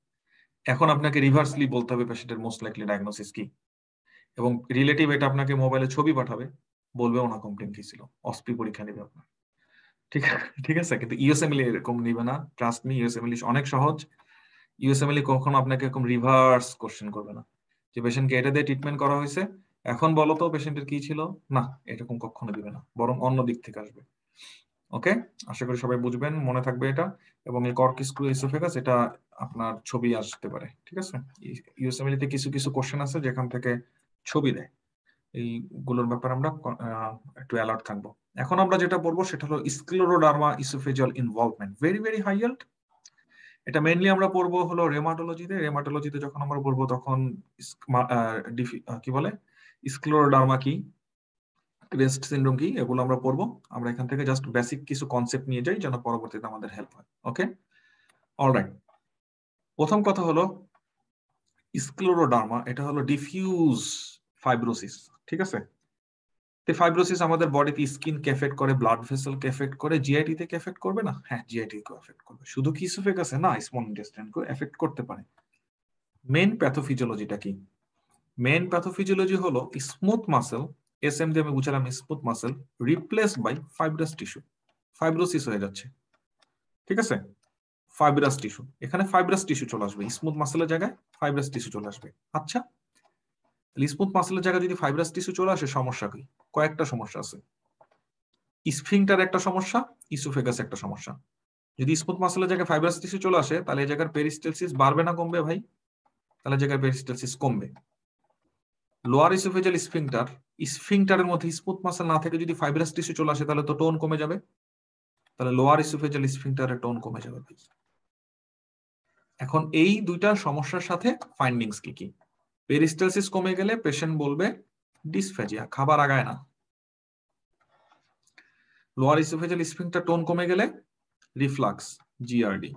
এখন আপনাকে রিভার্সলি বলতে হবে পেশেন্টের মোস্ট লাইকলি ডায়াগনোসিস কি, এবং রিলেটিভ এটা আপনাকে মোবাইলে ছবি পাঠাবে, বলবে ওনার কমপ্লেন কি ছিল, অসপি পরীক্ষা নেবে আপনার। ঠিক ঠিক আছে, কিন্তু ইউএসএমএল এরকম নিবে না, ট্রাস্ট মি, ইউএসএমএল অনেক সহজ। ইউএসএমএল কখনো আপনাকে এরকম রিভার্স কোশ্চেন করবে না যে পেশেন্টকে এটা দিয়ে ট্রিটমেন্ট করা হয়েছে, এখন বলো তো পেশেন্টের কি ছিল, না এরকম কখনো দিবে না, বরং অন্য দিক থেকে আসবে। ওকে, আশা করি সবাই বুঝবেন, মনে থাকবে এটা। এবং এই কর্ক স্ক্রু ইসোফেগাস এটা আপনার ছবি আসতে পারে। ঠিক আছে, ইউএসএমএল তে কিছু কিছু কোশ্চেন আছে যেখান থেকে ছবি দেয়, এইগুলোর ব্যাপারে আমরা একটু অ্যালার্ট থাকবো। এখন আমরা যেটা বলবো সেটা হলো scleroderma oesophageal involvement, very very high yield। এটা মেইনলি আমরা পড়বো হলো রেমাটোলজিতে। রেমাটোলজিতে যখন আমরা পড়বো তখন কি বলে স্ক্লেরোডার্মা কি, ক্রেস্ট সিনড্রোম কি, এগুলো আমরা পড়বো। আমরা এখান থেকে জাস্ট বেসিক কিছু কনসেপ্ট নিয়ে যাই যেন পরবর্তীতে আমাদের হেল্প হয়। ওকে, অলরাইট। প্রথম কথা হলো স্ক্লেরোডার্মা, এটা হলো ডিফিউজ ফাইব্রোসিস। ঠিক আছে, ফাইব্রোসিস আমাদের বডিতে স্কিনকে এফেক্ট করে, ব্লাড ভেসেলকে এফেক্ট করে, জিআইটি থেকে এফেক্ট করবে না? হ্যাঁ, জিআইটি কে এফেক্ট করবে। শুধু কি ইসোফেগাসে না, স্মল ইন্টেস্টাইনকে এফেক্ট করতে পারে। মেন প্যাথোফিজিওলজিটা কি? মেন প্যাথোফিজিওলজি হলো স্মুথ মাসেল, এসএম দিয়ে আমি বুঝালাম smooth muscle replace by fibrous tissue, fibrosis হয়ে যাচ্ছে, ঠিক আছে? ফাইব্রাস টিস্যু, এখানে ফাইব্রাস টিস্যু চলে আসবে, স্মুথ মাসেলের জায়গায় ফাইব্রাস টিস্যু চলে আসবে। আচ্ছা, স্মুথ মাসেলের জায়গায় যদি ফাইব্রাস টিস্যু চলে আসে সমস্যা কি? কয়েকটা সমস্যা আছে। স্ফিংটার একটা সমস্যা, ইসোফেগাস একটা সমস্যা। যদি স্মুথ মাসেলের জায়গায় ফাইব্রাস টিস্যু চলে আসে তাহলে এই জায়গার পেরিস্টালসিস বাড়বে না কমবে ভাই? তাহলে জায়গার পেরিস্টালসিস কমবে। লোয়ার ইসোফেজাল স্ফিংটার, স্ফিংটারের মধ্যে স্মুথ মাসেল না থেকে যদি ফাইব্রাস টিস্যু চলে আসে তাহলে তো টোন কমে যাবে, তাহলে লোয়ার ইসোফেজাল স্ফিংটারের টোন কমে যাবে ভাই। এখন এই দুইটা সমস্যার সাথে ফাইন্ডিংস কি কি? পেরিস্টালসিস কমে গেলে পেশেন্ট বলবে ডিসফেজিয়া, খাবার আগায় না। লোয়ার ইসোফেজাল স্ফিংটার টোন কমে গেলে reflux, GRD.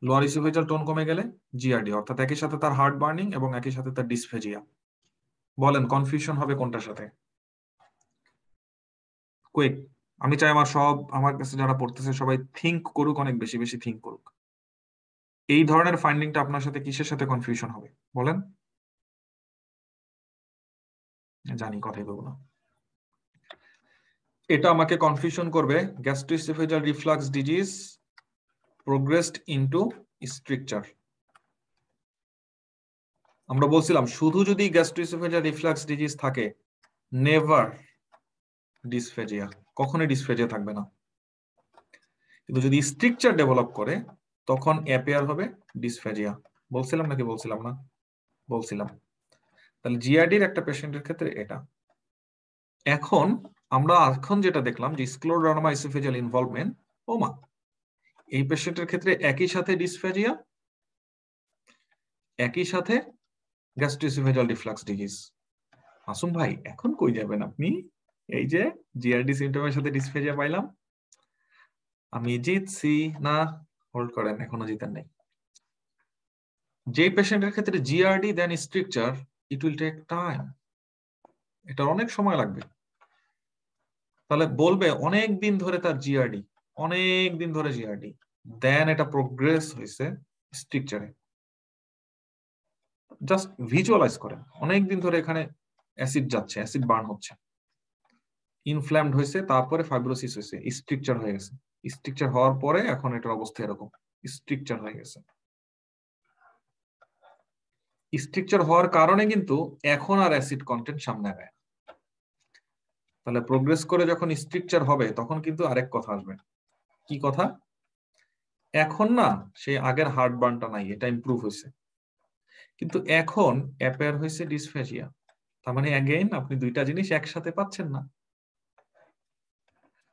Lower oesophageal tone কমে গেলে জিআরডি, অর্থাৎ একই সাথে তার হার্ট বার্নিং এবং একই সাথে তার ডিসফেজিয়া। বলেন কনফিউশন হবে কোনটার সাথে? কুইক, আমি চাই আমার কাছে যারা পড়তেছে সবাই থিঙ্ক করুক, অনেক বেশি বেশি থিঙ্ক করুক। এই ধরনের ফাইন্ডিংটা আপনার সাথে কিসের সাথে কনফিউশন হবে বলেন? জানি, কথাই বলবো না। এটা আমাকে কনফিউশন করবে গ্যাস্ট্রোইসোফেজাল reflux disease progressed into stricture. আমরা বলছিলাম শুধু যদি গ্যাস্ট্রোইসোফেজাল রিফ্লাক্স ডিজিজ থাকে, নেভার ডিসফেজিয়া, কখনোই ডিসফেজিয়া থাকবে না। কিন্তু যদি স্ট্রিকচার ডেভেলপ করে তখন অ্যাপিয়ার হবে ডিসফেজিয়া। বলছিলাম নাকি বলছিলাম না? বলছিলাম। তাহলে জিআরডির একটা পেশেন্টের ক্ষেত্রে এটা। এখন আমরা যেটা দেখলাম যে স্ক্লেরোডার্মা ইসোফেজিয়াল ইনভলভমেন্ট, ওমা, এই পেশেন্টের ক্ষেত্রে একই সাথে ডিসফেজিয়া, একই সাথে গ্যাস্ট্রোইসোফেজাল রিফ্লাক্স ডিজিজ। আসুন ভাই, এখন কই যাবেন আপনি? এই যে জিআরডি সিমটমের সাথে ডিসফেজিয়া পাইলাম, আমি জিতছি না? হোল্ড করেন, এখনো জিতেন নাই। যে পেশেন্টের ক্ষেত্রে GERD then stricture, it will take time, এটা অনেক সময় লাগবে। তাহলে বলবে অনেক দিন ধরে তার জিআরডি, অনেক দিন ধরে জিআরডি, দেন এটা প্রোগ্রেস হয়েছে স্ট্রিকচারে। জাস্ট ভিজুয়ালাইজ করেন, অনেক দিন ধরে এখানে অ্যাসিড যাচ্ছে, অ্যাসিড বার্ন হচ্ছে, ইনফ্ল্যামড হয়েছে, তারপরে ফাইব্রোসিস হয়েছে, স্ট্রিকচার হয়ে গেছে। স্ট্রিকচার হওয়ার পরে এখন এটার অবস্থা এরকম, স্ট্রিকচার হয়ে গেছে। স্ট্রিকচার হওয়ার কারণে কিন্তু এখন আর অ্যাসিড কন্টেন্ট সামনে আগায়। তাহলে প্রোগ্রেস করে যখন স্ট্রিকচার হবে তখন কিন্তু আরেক কথা আসবে। কি কথা? এখন না সেই আগের হার্ট বার্নটা নাই, এটা ইমপ্রুভ হয়েছে, কিন্তু এখন অ্যাপিয়ার হয়েছে ডিসফেজিয়া। তার মানে অ্যাগেইন আপনি দুইটা জিনিস একসাথে পাচ্ছেন না।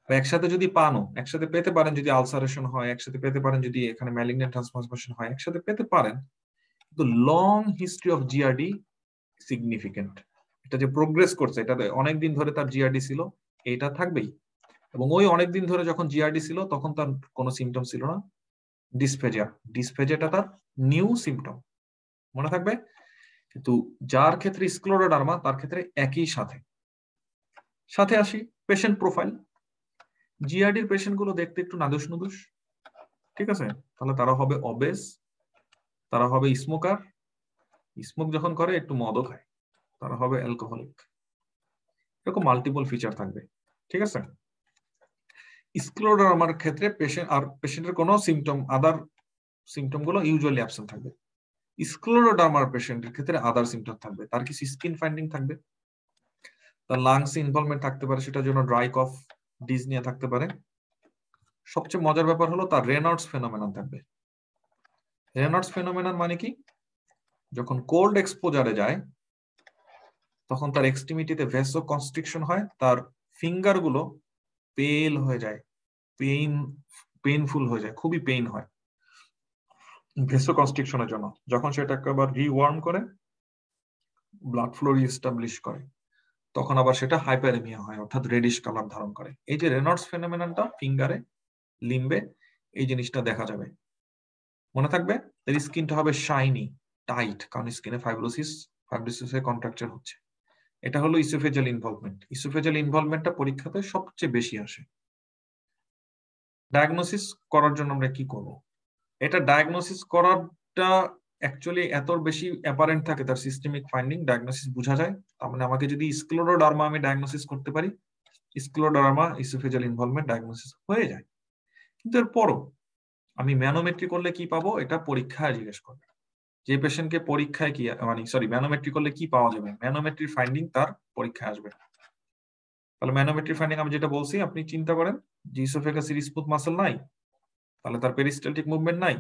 একসাথে যদি পানো, একসাথে পেতে পারেন যদি আলসারেশন হয়, একসাথে পেতে পারেন যদি এখানে ম্যালিগন্যান্ট ট্রান্সফরমেশন হয়, একসাথে পেতে পারেন, কিন্তু long history of GRD significant. এটা যে প্রোগ্রেস করছে, এটা অনেকদিন ধরে তার জিআরডি ছিল, এটা থাকবেই। এবং ওই অনেকদিন ধরে যখন জিআরডি ছিল তখন তার কোনো সিমটম ছিল না, ডিসফেজিয়া। ডিসফেজিয়াটা তার নিউ সিমটম, মনে থাকবে। কিন্তু যার ক্ষেত্রে স্ক্লেরোডার্মা তার ক্ষেত্রে একই সাথে। সাথে আসি পেশেন্ট প্রোফাইল। জিআরডির পেশেন্ট গুলো দেখতে একটু নাদুস নুদুস, ঠিক আছে? তাহলে তারা হবে অবেস, তারা হবে স্মোকার, স্মোক যখন করে একটু মদও খায়, তারা হবে অ্যালকোহলিক। এরকম মাল্টিপল ফিচার থাকবে, ঠিক আছে? স্ক্লেরোডার্মার ক্ষেত্রে পেশেন্টের কোনো সিমটম, আদার সিমটম গুলো ইউজুয়ালি অ্যাবসেন্ট থাকবে। স্ক্লেরোডার্মার পেশেন্টের ক্ষেত্রে আদার সিমটম থাকবে, তার কিছু স্কিন ফাইন্ডিং থাকবে, তার লাংস ইনভলভমেন্ট থাকতে পারে, সেটার জন্য ড্রাই কফ, ডিজনিয়া থাকতে পারে। সবচেয়ে মজার ব্যাপার হলো তার রেনল্ডস ফেনোমেনন থাকবে। রেনল্ডস ফেনোমেনন মানে কি? যখন কোল্ড এক্সপোজারে যায় তখন তার এক্সট্রিমিটিতে ভেসো কনস্ট্রিকশন হয়, তার ফিঙ্গার গুলো পেল হয়ে যায়, পেইনফুল হয়ে যায়, খুবই পেইন হয় ভেসো কনস্ট্রিকশনের জন্য। যখন সেটা আবার রিওয়ার্ম করে, ব্লাড ফ্লো রিএস্টাবলিশ করে, তখন আবার সেটা হাইপারেমিয়া হয়, অর্থাৎ রেডিশ কালার ধারণ করে। এই যে রেনল্ডস ফেনোমেননটা ফিঙ্গারে, লিম্বে এই জিনিসটা দেখা যাবে, মনে থাকবে। এর স্কিনটা হবে শাইনি, টাইট, কারণ স্কিনে ফাইব্রোসিসের কন্ট্রাকচার হচ্ছে। এটা হলো ইসোফেজাল ইনভলভমেন্ট। ইসোফেজাল ইনভলভমেন্টটা পরীক্ষাতে সবচেয়ে বেশি আসে। ডায়াগনোসিস করার জন্য আমরা কি করব? এটা ডায়াগনোসিস করাটা অ্যাকচুয়ালি এত বেশি অ্যাপারেন্ট থাকে, তার সিস্টেমিক ফাইন্ডিং ডায়াগনোসিস বোঝা যায়। তার মানে আমাকে যদি স্ক্লেরোডার্মা আমি ডায়াগনোসিস করতে পারি, স্ক্লেরোডার্মা ইসোফেজিয়াল ইনভলভমেন্ট ডায়াগনোসিস হয়ে যায়। কিন্তু এরপরও আমি ম্যানোমেট্রি করলে কি পাবো, এটা পরীক্ষায় জিজ্ঞেস করবে যে পেশেন্টকে পরীক্ষায় কি মানে সরি ম্যানোমেট্রি করলে কি পাওয়া যাবে, ম্যানোমেট্রির ফাইন্ডিং তার পরীক্ষায় আসবে। তাহলে ম্যানোমেট্রি ফাইন্ডিং আমি যেটা বলছি, আপনি চিন্তা করেন যে ইসোফেগাসের স্মুথ মাসল নাই, তাহলে তার পেরিস্টালটিক মুভমেন্ট নাই,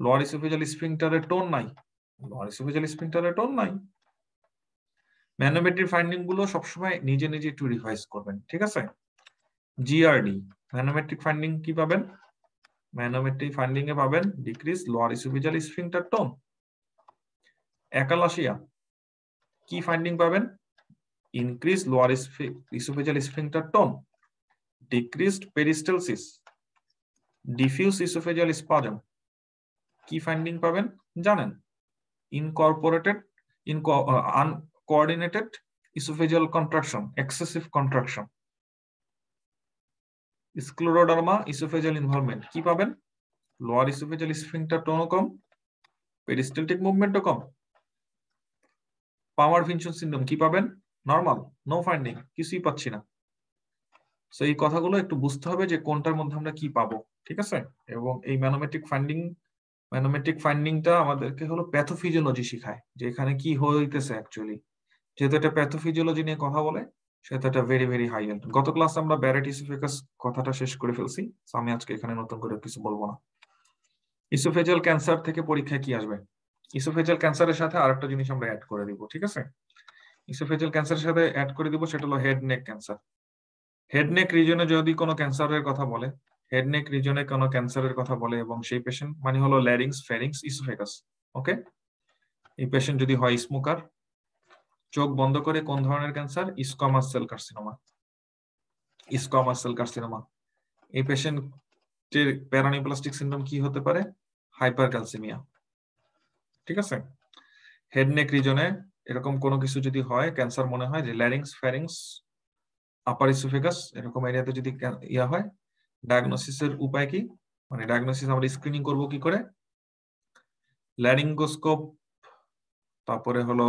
লোয়ার ইসোফেজিয়াল স্ফিংক্টারের টোন নাই, লোয়ার ইসোফেজিয়াল স্ফিংক্টারের টোন নাই। ম্যানোমেট্রি ফাইন্ডিং গুলো সবসময় নিজে নিজে একটু রিভাইজ করবেন, ঠিক আছে? জিআরডি ম্যানোমেট্রিক ফাইন্ডিং কি পাবেন? ম্যানোমেট্রিক ফাইন্ডিং এ পাবেন decrease lower oesophageal sphincter tone. Achalasia কি ফাইন্ডিং পাবেন? Increase lower oesophageal sphincter tone, decreased peristalsis, diffuse oesophageal spasm. কি ফাইন্ডিং পাবেন জানেন? Incorporated uncoordinated oesophageal contraction, excessive contraction. Scleroderma oesophageal involvement কি পাবেন? লোয়ার ইসোফেজিয়াল স্ফিংক্টার টোনও কম, পেরিস্টালটিক মুভমেন্টও কম। পাওয়ার ভিনসন সিনড্রোম কি পাবেন? নরমাল, নো ফাইন্ডিং, কিছুই পাচ্ছি না। সো এই কথাগুলো একটু বুঝতে হবে যে কোনটার মধ্যে আমরা কি পাবো, ঠিক আছে? এবং এই ম্যানোমেট্রিক ফাইন্ডিংটা আমাদেরকে হলো প্যাথোফিজিওলজি শিখায়, যে এখানে কি হইতেছে অ্যাকচুয়ালি। যেহেতু এটা প্যাথোফিজিওলজি নিয়ে কথা বলে, সেটা একটা ভেরি ভেরি হাই এন্ড। গত ক্লাসে আমরা ব্যারেট ইসোফেগাস কথাটা শেষ করে ফেলছি, আমি আজকে এখানে নতুন করে কিছু বলবো না। ইসোফেজিয়াল ক্যান্সার থেকে পরীক্ষায় কি আসবে? ইসোফেজিয়াল ক্যান্সারের সাথে আরেকটা জিনিস আমরা অ্যাড করে দিব, ঠিক আছে? ইসোফেজিয়াল ক্যান্সারের সাথে অ্যাড করে দিব, সেটা হলো head neck cancer. Head neck রিজনে যদি কোনো ক্যান্সারের কথা বলে, হেড নেক রিজনে কোনো ক্যান্সারের কথা বলে এবং সেই পেশেন্ট মানে হলো ল্যারিংস, ফেরিংস, ইসোফেগাস, ওকে? এই পেশেন্ট যদি হয় স্মোকার, চোখ বন্ধ করে কোন ধরনের cancer? Squamous cell carcinoma, squamous cell carcinoma. এই পেশেন্টের প্যারানিপ্লাস্টিক সিনড্রোম কি হতে পারে? হাইপারক্যালসিমিয়া, ঠিক আছে? হেড নেক রিজনে এরকম কোনো কিছু যদি হয়, ক্যান্সার মনে হয় যে ল্যারিংস, ফ্যারিংস, আপার ইসোফেগাস, এরকম এরিয়াতে যদি ইয়া হয়, ডায়াগনোসিসের উপায় কি? মানে ডায়াগনোসিস আমরা স্ক্রিনিং করব কি করে? ল্যারিঙ্গোস্কোপ, তারপরে হলো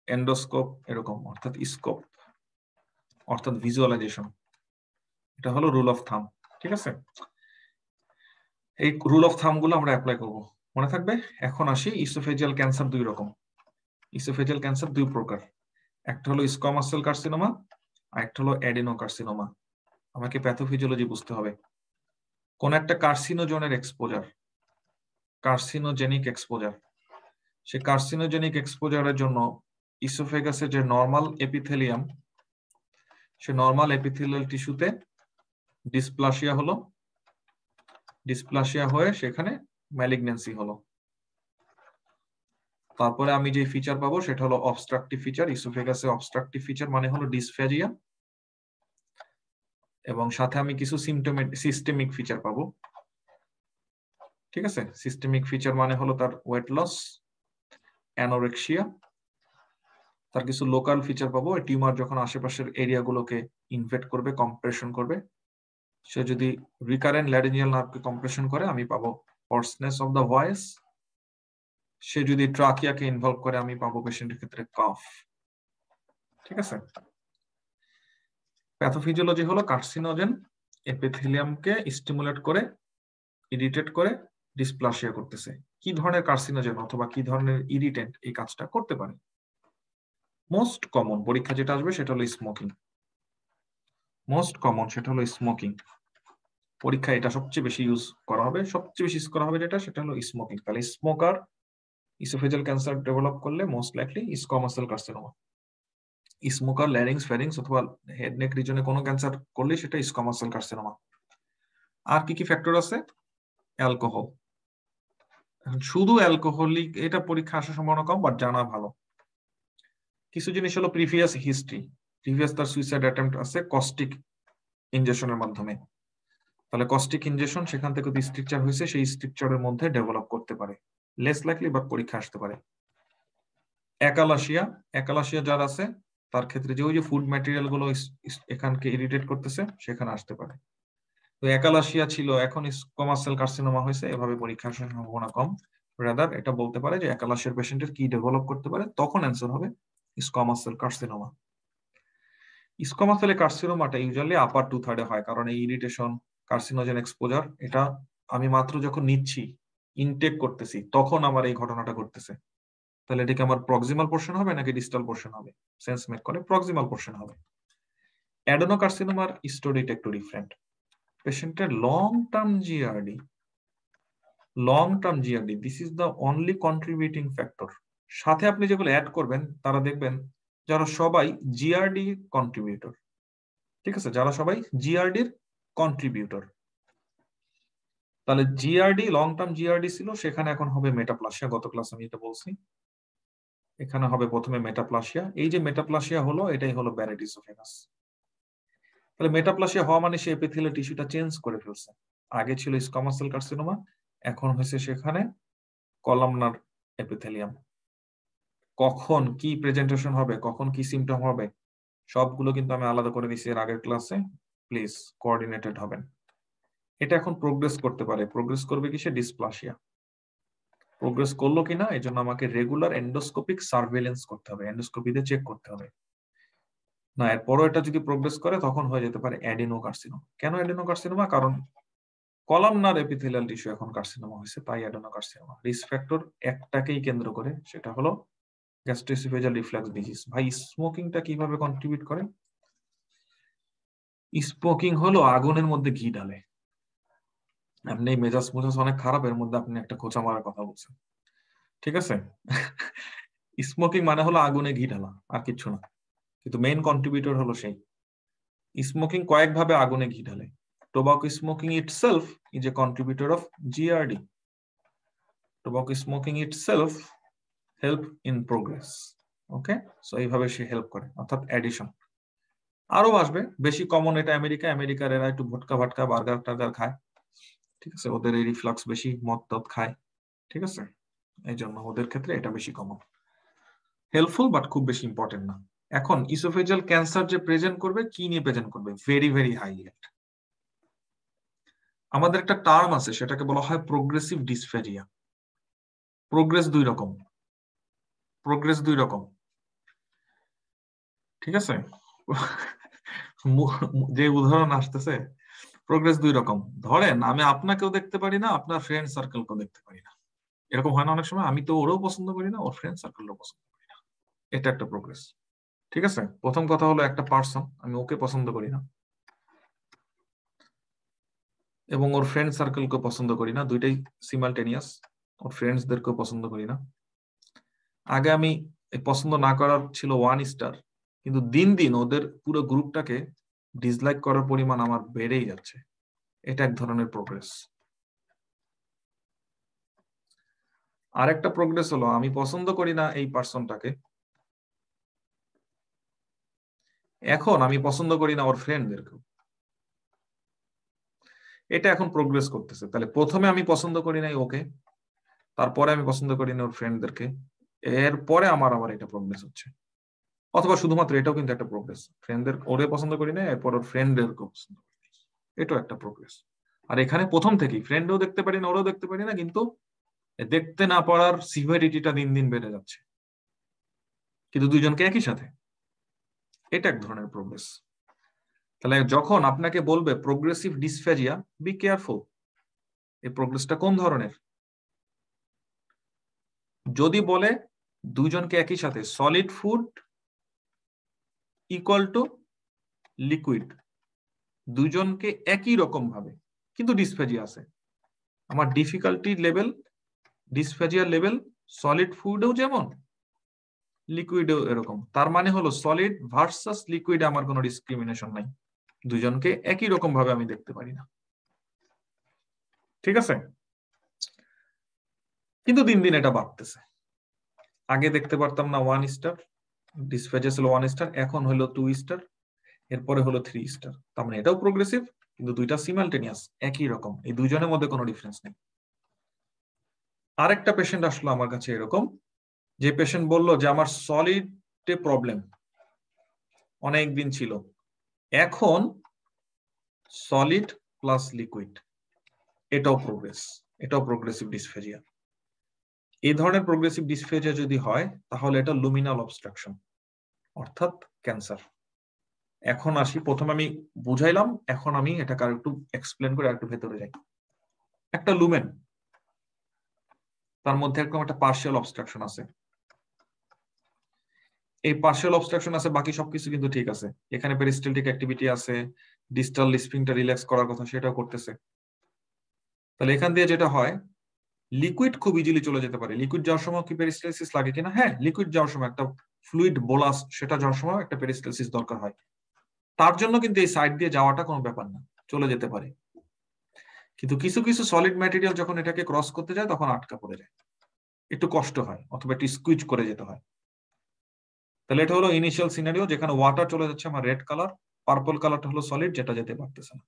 এন্ডোস্কোপ, এরকম, অর্থাৎ স্কোপ, অর্থাৎ ভিজুয়ালাইজেশন। এটা হলো রুল অফ থাম, ঠিক আছে? এই রুল অফ থাম গুলো আমরা অ্যাপ্লাই করব, মনে থাকবে। এখন আসি, ইসোফেজিয়াল ক্যান্সার দুই রকম। ইসোফেজিয়াল ক্যান্সার দুই প্রকার, একটা হলো স্কোয়ামাস সেল কার্সিনোমা, আর একটা হলো অ্যাডিনোকার্সিনোমা। আমাকে প্যাথোফিজিওলজি বুঝতে হবে। কোন একটা কার্সিনোজেনের এক্সপোজার, কার্সিনোজেনিক এক্সপোজার, সে কার্সিনোজেনিক এক্সপোজারের জন্য ইসোফেগাসের যে নরমাল এপিথেলিয়াম, সে নরমাল এপিথেলিয়াল টিস্যুতে ডিসপ্লাসিয়া হলো, ডিসপ্লাসিয়া হয়ে সেখানে ম্যালিগন্যান্সি হলো। তারপরে আমি যে ফিচার পাবো সেটা হলো অবস্ট্রাকটিভ ফিচার। ইসোফেগাসে অবস্ট্রাকটিভ ফিচার মানে হলো ডিসফ্যাজিয়া, এবং সাথে আমি কিছু সিস্টেমিক ফিচার পাবো, ঠিক আছে? সিস্টেমিক ফিচার মানে হলো তার ওয়েট লস, অ্যানোরেক্সিয়া, তার কিছু লোকাল ফিচার পাবো। টিউমার যখন আশেপাশের এরিয়াগুলোকে ইনভেড করবে, কম্প্রেশন করবে, সে যদি রিকারেন্ট ল্যারিঞ্জিয়াল নার্ভকে কম্প্রেশন করে, আমি পাবো হর্সনেস অফ দ্য ভয়েস। সে যদি ট্রাকিয়াকে ইনভলভ করে, আমি পাবো পেশেন্টের ক্ষেত্রে কাফ, ঠিক আছে? প্যাথোফিজিওলজি হলো কার্সিনোজেন এপিথেলিয়ামকে স্টিমুলেট করে, ইরিটেট করে ডিসপ্লাসিয়া করতেছে। কি ধরনের কার্সিনোজেন অথবা কি ধরনের ইরিটেন্ট এই কাজটা করতে পারে? মোস্ট কমন পরীক্ষা যেটা আসবে সেটা হলো স্মোকিং। মোস্ট কমন সেটা হলো স্মোকিং। পরীক্ষা এটা সবচেয়ে বেশি ইউজ করা হবে, সবচেয়ে বেশি ইউজ করা হবে যেটা, সেটা হলো স্মোকিং। তাহলে স্মোকার ইসোফেজিয়াল ক্যান্সার ডেভেলপ করলে most likely squamous cell carcinoma. Smoker larynx, ফ্যারিংস অথবা হেড নেক রিজনে কোনো ক্যান্সার করলে সেটা স্কোয়ামাস সেল কার্সিনোমা। আর কি কি ফ্যাক্টর আছে? অ্যালকোহল। শুধু অ্যালকোহলিক এটা পরীক্ষা আসার সম্ভাবনা কম, বাট জানা ভালো। কিছু জিনিস হলো প্রিভিয়াস হিস্ট্রি, প্রিভিয়াস তার সুইসাইড অ্যাটেম্প্ট আছে কস্টিক ইনজেকশনের মাধ্যমে, তাহলে কস্টিক ইনজেকশন সেখান থেকে যদি স্ট্রাকচার হয়েছে, সেই স্ট্রাকচারের মধ্যে ডেভেলপ করতে পারে, লেস লাইকলি, বাট পরীক্ষা আসতে পারে। একালাসিয়া, একালাসিয়া যার আছে তার ক্ষেত্রে যে ওই যে ফুড ম্যাটেরিয়াল গুলো এখানকে ইরিটেট করতেছে, সেখানে আসতে পারে। তো একালাশিয়া ছিল, এখন স্কোয়ামাস সেল কার্সিনোমা হয়েছে, এভাবে পরীক্ষার সম্ভাবনা কম। রাদার এটা বলতে পারে যে একালাশিয়ার পেশেন্টের কি ডেভেলপ করতে পারে, তখন অ্যান্সার হবে squamous cell carcinoma. Squamous cell কার্সিনোমাটা ইউজুয়ালি আপার 2/3 হয়, কারণ এই ইরিটেশন, কার্সিনোজেন এক্সপোজার, এটা আমি মাত্র যখন নিচ্ছি, ইনটেক করতেছি, তখন আমার এই ঘটনাটা ঘটতেছে। তাহলে এটাকে আমার প্রক্সিমাল পোর্শন হবে নাকি ডিস্টাল পোর্শন হবে? সেন্স মেক করে প্রক্সিমাল পোর্শন হবে। অ্যাডেনোকার্সিনোমার স্টোরিটা একটু ডিফারেন্ট। পেশেন্টের long term GRD, this is the only contributing factor. সাথে আপনি যেগুলো অ্যাড করবেন তারা দেখবেন যারা সবাই জিআরডি কন্ট্রিবিউটর, ঠিক আছে, যারা সবাই জিআরডির কন্ট্রিবিউটর। তাহলে জিআরডি, লং টার্ম জিআরডি ছিল, সেখানে এখন হবে মেটাপ্লাসিয়া। গত ক্লাস আমি এটা বলছি, এখানে হবে প্রথমে মেটাপ্লাসিয়া। এই যে মেটাপ্লাসিয়া হলো, এটাই হলো ব্যারেট ইসোফেগাস। তাহলে মেটাপ্লাসিয়া হওয়া মানে সে এপিথেলিয়াল টিস্যুটা চেঞ্জ করে ফেলছে। আগে ছিল স্কোয়ামাস সেল কার্সিনোমা, এখন হয়েছে সেখানে কলামনার এপিথেলিয়াম। কখন কি প্রেজেন্টেশন হবে, কখন কি সিমটম হবে, সবগুলো কিন্তু আমি আলাদা করে দিয়েছি এর আগের ক্লাসে। প্লিজ কোঅর্ডিনেটেড হবেন। এটা এখন প্রোগ্রেস করতে পারে, প্রোগ্রেস করবে কিসে? ডিসপ্লাসিয়া। প্রোগ্রেস করলো কিনা এই জন্য আমাকে রেগুলার এন্ডোস্কোপিক সার্ভেলেন্স করতে হবে, এন্ডোস্কোপিতে চেক করতে হবে। না, এরপরও এটা যদি প্রোগ্রেস করে তখন হয়ে যেতে পারে অ্যাডেনোকার্সিনোমা। কেন অ্যাডেনোকার্সিনোমা? কারণ কলামনার এপিথেলিয়াল টিস্যু এখন কার্সিনোমা হয়েছে, তাই অ্যাডেনোকার্সিনোমা। রিস্ক ফ্যাক্টর একটাকেই কেন্দ্র করে, সেটা হলো গ্যাস্ট্রোএসোফেজিয়াল রিফ্লাক্স ডিজিজ। ভাই, স্মোকিংটা কিভাবে কন্ট্রিবিউট করে? স্মোকিং হলো আগুনের মধ্যে ঘি ঢালে। আপনি মেজাজ মেজাজ অনেক খারাপ, এর মধ্যে আপনি একটা খোঁচা মারার কথা বলছেন, ঠিক আছে? স্মোকিং মানে হলো আগুনে ঘি ঢালা, আর কিচ্ছু না। কিন্তু মেইন কন্ট্রিবিউটর হলো সেই। স্মোকিং কয়েকভাবে আগুনে ঘি ঢালে। Tobacco smoking itself is a contributor of GRD. Tobacco smoking itself help in progress. Okay, so এইভাবে সে হেল্প করে, অর্থাৎ অ্যাডিশন। আরো আসবে, বেশি কমন এটা আমেরিকার এরা একটু ভটকা ভাটকা বার্গার টার্গার খায়, ঠিক আছে, ওদের এই রিফ্লাক্স বেশি, মদ টদ খায়, ঠিক আছে, এই জন্য ওদের ক্ষেত্রে এটা বেশি কমন। হেল্পফুল বাট খুব বেশি ইম্পর্টেন্ট না। এখন ইসোফেজিয়াল ক্যান্সার যে প্রেজেন্ট করবে, কি নিয়ে প্রেজেন্ট করবে? Very very high yield. আমাদের একটা টার্ম আছে, সেটাকে বলা হয় প্রোগ্রেসিভ ডিসফেরিয়া। প্রোগ্রেস দুই রকম, ঠিক আছে? যে উদাহরণ আসতেছে, প্রোগ্রেস দুই রকম। ধরেন আমি আপনাকেও দেখতে পারি না, আপনার ফ্রেন্ড সার্কেলকেও দেখতে পারি না। এরকম হয় না অনেক সময়? আমি তো ওরও পছন্দ করি না, ওর ফ্রেন্ড সার্কেলও পছন্দ করি না। এটা একটা প্রোগ্রেস, ঠিক আছে? প্রথম কথা হলো একটা পার্সন, আমি ওকে পছন্দ করি না এবং ওর ফ্রেন্ড সার্কেলকে পছন্দ করি না, দুইটাই সিমালটেনিয়াস। ওর ফ্রেন্ডসদেরকেও পছন্দ করি না। আগে আমি পছন্দ না করার ছিল 1 স্টার, কিন্তু দিন দিন ওদের পুরো গ্রুপটাকে ডিসলাইক করার পরিমাণ আমার বেড়েই যাচ্ছে। এটা এক ধরনের প্রোগ্রেস। আরেকটা প্রোগ্রেস হলো আমি পছন্দ করি না এই পার্সনটাকে, এখন আমি পছন্দ করি না ওর ফ্রেন্ডদেরকেও। এটা এখন প্রোগ্রেস করতেছে। তাহলে প্রথমে আমি পছন্দ করি নাই ওকে, তারপরে আমি পছন্দ করি না ওর ফ্রেন্ডদেরকে, এরপরে আমার আবার এটা প্রোগ্রেস হচ্ছে। অথবা শুধুমাত্র এটাও কিন্তু একটা প্রোগ্রেস, ফ্রেন্ডদের ওরে পছন্দ করি না, এরপর ওর ফ্রেন্ডদেরকেও পছন্দ করি না, এটাও একটা প্রোগ্রেস। আর এখানে প্রথম থেকেই ফ্রেন্ডও দেখতে পারি না, ওরও দেখতে পারি না, কিন্তু দেখতে না পারার সিভিয়ারিটিটা দিন দিন বেড়ে যাচ্ছে, কিন্তু দুইজনকে একই সাথে। এটা এক ধরনের প্রোগ্রেস। তাহলে যখন আপনাকে বলবে প্রোগ্রেসিভ ডিসফেজিয়া, বি কেয়ারফুল, এই প্রোগ্রেসটা কোন ধরনের। যদি বলে দুইজনকে একই সাথে solid food equal to liquid, দুইজনকে একই রকম ভাবে কিন্তু ডিসফেজিয়া আছে, আমার ডিফিকাল্টি লেভেল, ডিসফেজিয়ার লেভেল সলিড ফুডেও যেমন লিকুইডেও এরকম। তার মানে হলো সলিড ভার্সাস লিকুইড আমার কোনো ডিসক্রিমিনেশন নাই, দুজনকে একই রকম ভাবে আমি দেখতে পারি না, ঠিক আছে? কিন্তু দিন দিন এটা বাড়তেছে। আগে দেখতে পারতাম না 1 স্টার, ডিসফেজিয়া ছিল 1 স্টার, এখন হলো 2 স্টার, এরপরে হলো 3 স্টার। তার মানে এটাও প্রোগ্রেসিভ, কিন্তু দুইটা সিমালটেনিয়াস, একই রকম, এই দুইজনের মধ্যে কোনো ডিফারেন্স নেই। আরেকটা পেশেন্ট আসলো আমার কাছে এরকম, যে পেশেন্ট বলল যে আমার সলিডে প্রবলেম অনেক দিন ছিল, এখন সলিড প্লাস লিকুইড, এটাও প্রোগ্রেস, এটাও প্রোগ্রেসিভ ডিসফেজিয়া। এই ধরনের প্রোগ্রেসিভ ডিসফেজিয়া যদি হয় তাহলে এটা লুমিনাল অবস্ট্রাকশন অর্থাৎ ক্যান্সার। এখন আসি, প্রথমে আমি বুঝাইলাম, এখন আমি এটাকে আর একটু এক্সপ্লেন করে একটু ভেতরে যাই। একটা লুমেন, তার মধ্যে একদম একটা পার্শিয়াল অবস্ট্রাকশন আছে। এই পার্শিয়াল অবস্ট্রাকশন আছে, বাকি সবকিছু কিন্তু ঠিক আছে। এখানে পেরিস্টালটিক অ্যাক্টিভিটি আছে, ডিস্টাল স্প্রিংটা রিল্যাক্স করার কথা সেটাও করতেছে। তাহলে এখান দিয়ে যেটা হয়, লিকুইড খুব ইজিলি চলে যেতে পারে। লিকুইড যাওয়ার সময় কি পেরিস্টালসিস লাগে কিনা? হ্যাঁ, লিকুইড যাওয়ার সময় একটা ফ্লুইড বোলাস, সেটা যাওয়ার সময় একটা পেরিস্টালসিস দরকার হয়। তার জন্য কিন্তু এই সাইড দিয়ে যাওয়াটা কোনো ব্যাপার না, চলে যেতে পারে। কিন্তু কিছু কিছু সলিড ম্যাটেরিয়াল যখন এটাকে ক্রস করতে যায় তখন আটকা পড়ে যায়, একটু কষ্ট হয়, অথবা একটু স্কুইজ করে যেতে হয়। তাহলে এটা হলো ইনিশিয়াল সিনারিও, যেখানে ওয়াটার চলে যাচ্ছে আমার রেড কালার, পার্পল কালারটা হলো সলিড, যেটা যেতে পারতেছে না।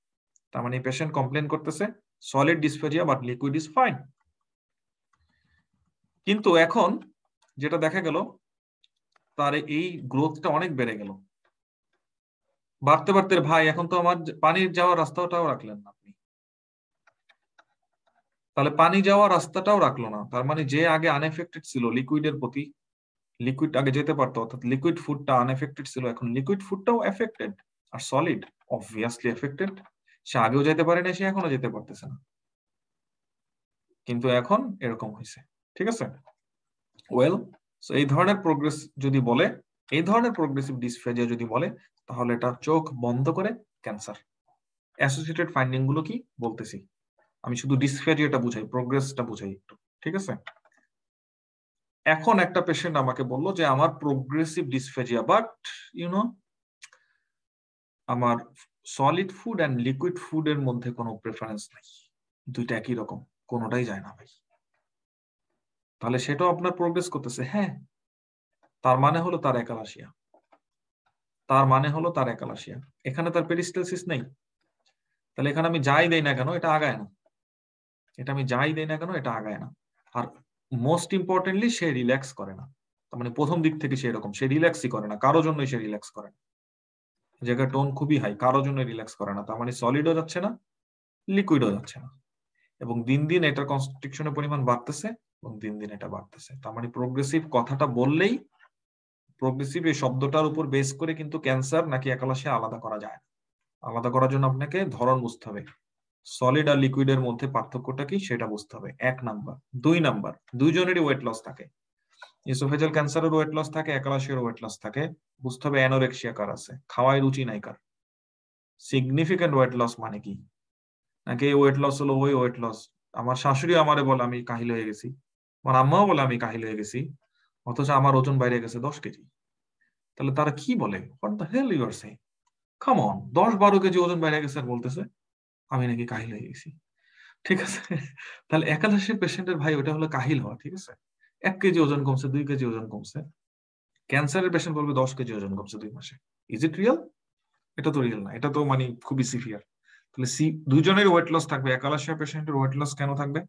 তার মানে পেশেন্ট কমপ্লেন করতেছে solid dysphagia but liquid is fine. কিন্তু এখন যেটা দেখা গেল, তার এই গ্রোথটা অনেক বেড়ে গেল। বাড়তে বাড়তে ভাই এখন তো আমার পানির যাওয়ার রাস্তাটাও রাখলেন না আপনি। তাহলে পানি যাওয়ার রাস্তাটাও রাখলো না, তার মানে যে আগে আনএফেক্টেড ছিল লিকুইডের প্রতি, লিকুইড আগে যেতে পারতো, অর্থাৎ লিকুইড ফুডটা আনএফেক্টেড ছিল, এখন লিকুইড ফুডটাও এফেক্টেড। আর সলিড অবভিয়াসলি এফেক্টেড, সে আগেও যেতে পারে না, সে এখনো যেতে পারতেছে না। কিন্তু এখন এরকম হয়েছে, ঠিক আছে। ওয়েল, সো এই ধরনের প্রোগ্রেস যদি বলে, এই ধরনের প্রোগ্রেসিভ ডিসফেজিয়া যদি বলে, তাহলে এটা চোখ বন্ধ করে ক্যান্সার। অ্যাসোসিয়েটেড ফাইন্ডিং গুলো কি বলতেছি, আমি শুধু ডিসফেজিয়াটা বুঝাই, প্রোগ্রেসটা বুঝাই একটু, ঠিক আছে। এখন একটা পেশেন্ট আমাকে বললো যে আমার প্রোগ্রেসিভ ডিসফেজিয়া, বাট ইউনো আমার সলিড ফুড অ্যান্ড লিকুইড ফুডের মধ্যে কোনো প্রেফারেন্স নাই, দুইটা একই রকম, কোনোটাই যায় না ভাই। তাহলে সেটাও আপনার প্রোগ্রেস করতেছে, হ্যাঁ। তার মানে হলো তার একালাসিয়া, তার মানে হলো তার একালাসিয়া। এখানে তার পেরিস্টালসিস নেই। তাহলে এখানে আমি যাই দেই না কেন, এটা আগায় না। এটা আমি যাই দেই না কেন, এটা আগায় না। আর মোস্ট ইম্পর্টেন্টলি সে রিল্যাক্স করে না। তার মানে প্রথম দিক থেকে সে এরকম, সে রিল্যাক্সই করে না, কারোর জন্যই সে রিল্যাক্স করে না। জায়গায় টোন খুবই হাই, কারোর জন্য রিল্যাক্স করে না। তার মানে সলিডও যাচ্ছে না, লিকুইডও যাচ্ছে না। এবং দিন দিন এটার কনস্ট্রিকশনের পরিমাণ বাড়তেছে, এবং দিন দিন এটা বাড়তেছে। তার মানে প্রোগ্রেসিভ কথাটা বললেই, প্রোগ্রেসিভ এই শব্দটার উপর বেস করে কিন্তু ক্যান্সার নাকি একালাসিয়া আলাদা করা যায় না। আলাদা করার জন্য আপনাকে ধরন বুঝতে হবে, সলিড আর লিকুইডের মধ্যে পার্থক্যটা কি সেটা বুঝতে হবে, 1 নাম্বার। 2 নাম্বার, দুইজনেরই ওয়েট লস থাকে। ইসোফেজাল ক্যান্সারের ওয়েট লস থাকে, একালাসিয়ার ওয়েট লস থাকে। বুঝতে হবে অ্যানোরেক্সিয়া কার আছে, খাওয়ায় রুচি নাই কার। সিগনিফিকেন্ট ওয়েট লস মানে কি, নাকি এই ওয়েট লস হলো ওই ওয়েট লস। আমার শাশুড়ি আমারে বলে আমি কাহিল হয়ে গেছি, আমার আম্মাও বলে আমি কাহিল হয়ে গেছি, অথচ আমার ওজন বাইরে গেছে 10 কেজি। তাহলে তারা কি বলে, what the hell you are saying? Come on, 10-12 KG ওজন বাইরে গেছে আর বলতেছে আমি নাকি কাহিল হয়ে গেছি, ঠিক আছে। তাহলে একাদশের পেশেন্টের ভাই ওটা হলো কাহিল হওয়া, ঠিক আছে। 1 কেজি ওজন কমছে, 2 কেজি ওজন কমছে। ক্যান্সারের পেশেন্ট বলবে 10 কেজি ওজন কমছে 2 মাসে। Is it real? এটা তো রিয়েল না, এটা তো মানে খুবই সিভিয়ার। তাহলে দুজনের ওয়েট লস থাকবে। একালাশিয়া পেশেন্টের ওয়েট লস কেন থাকবে?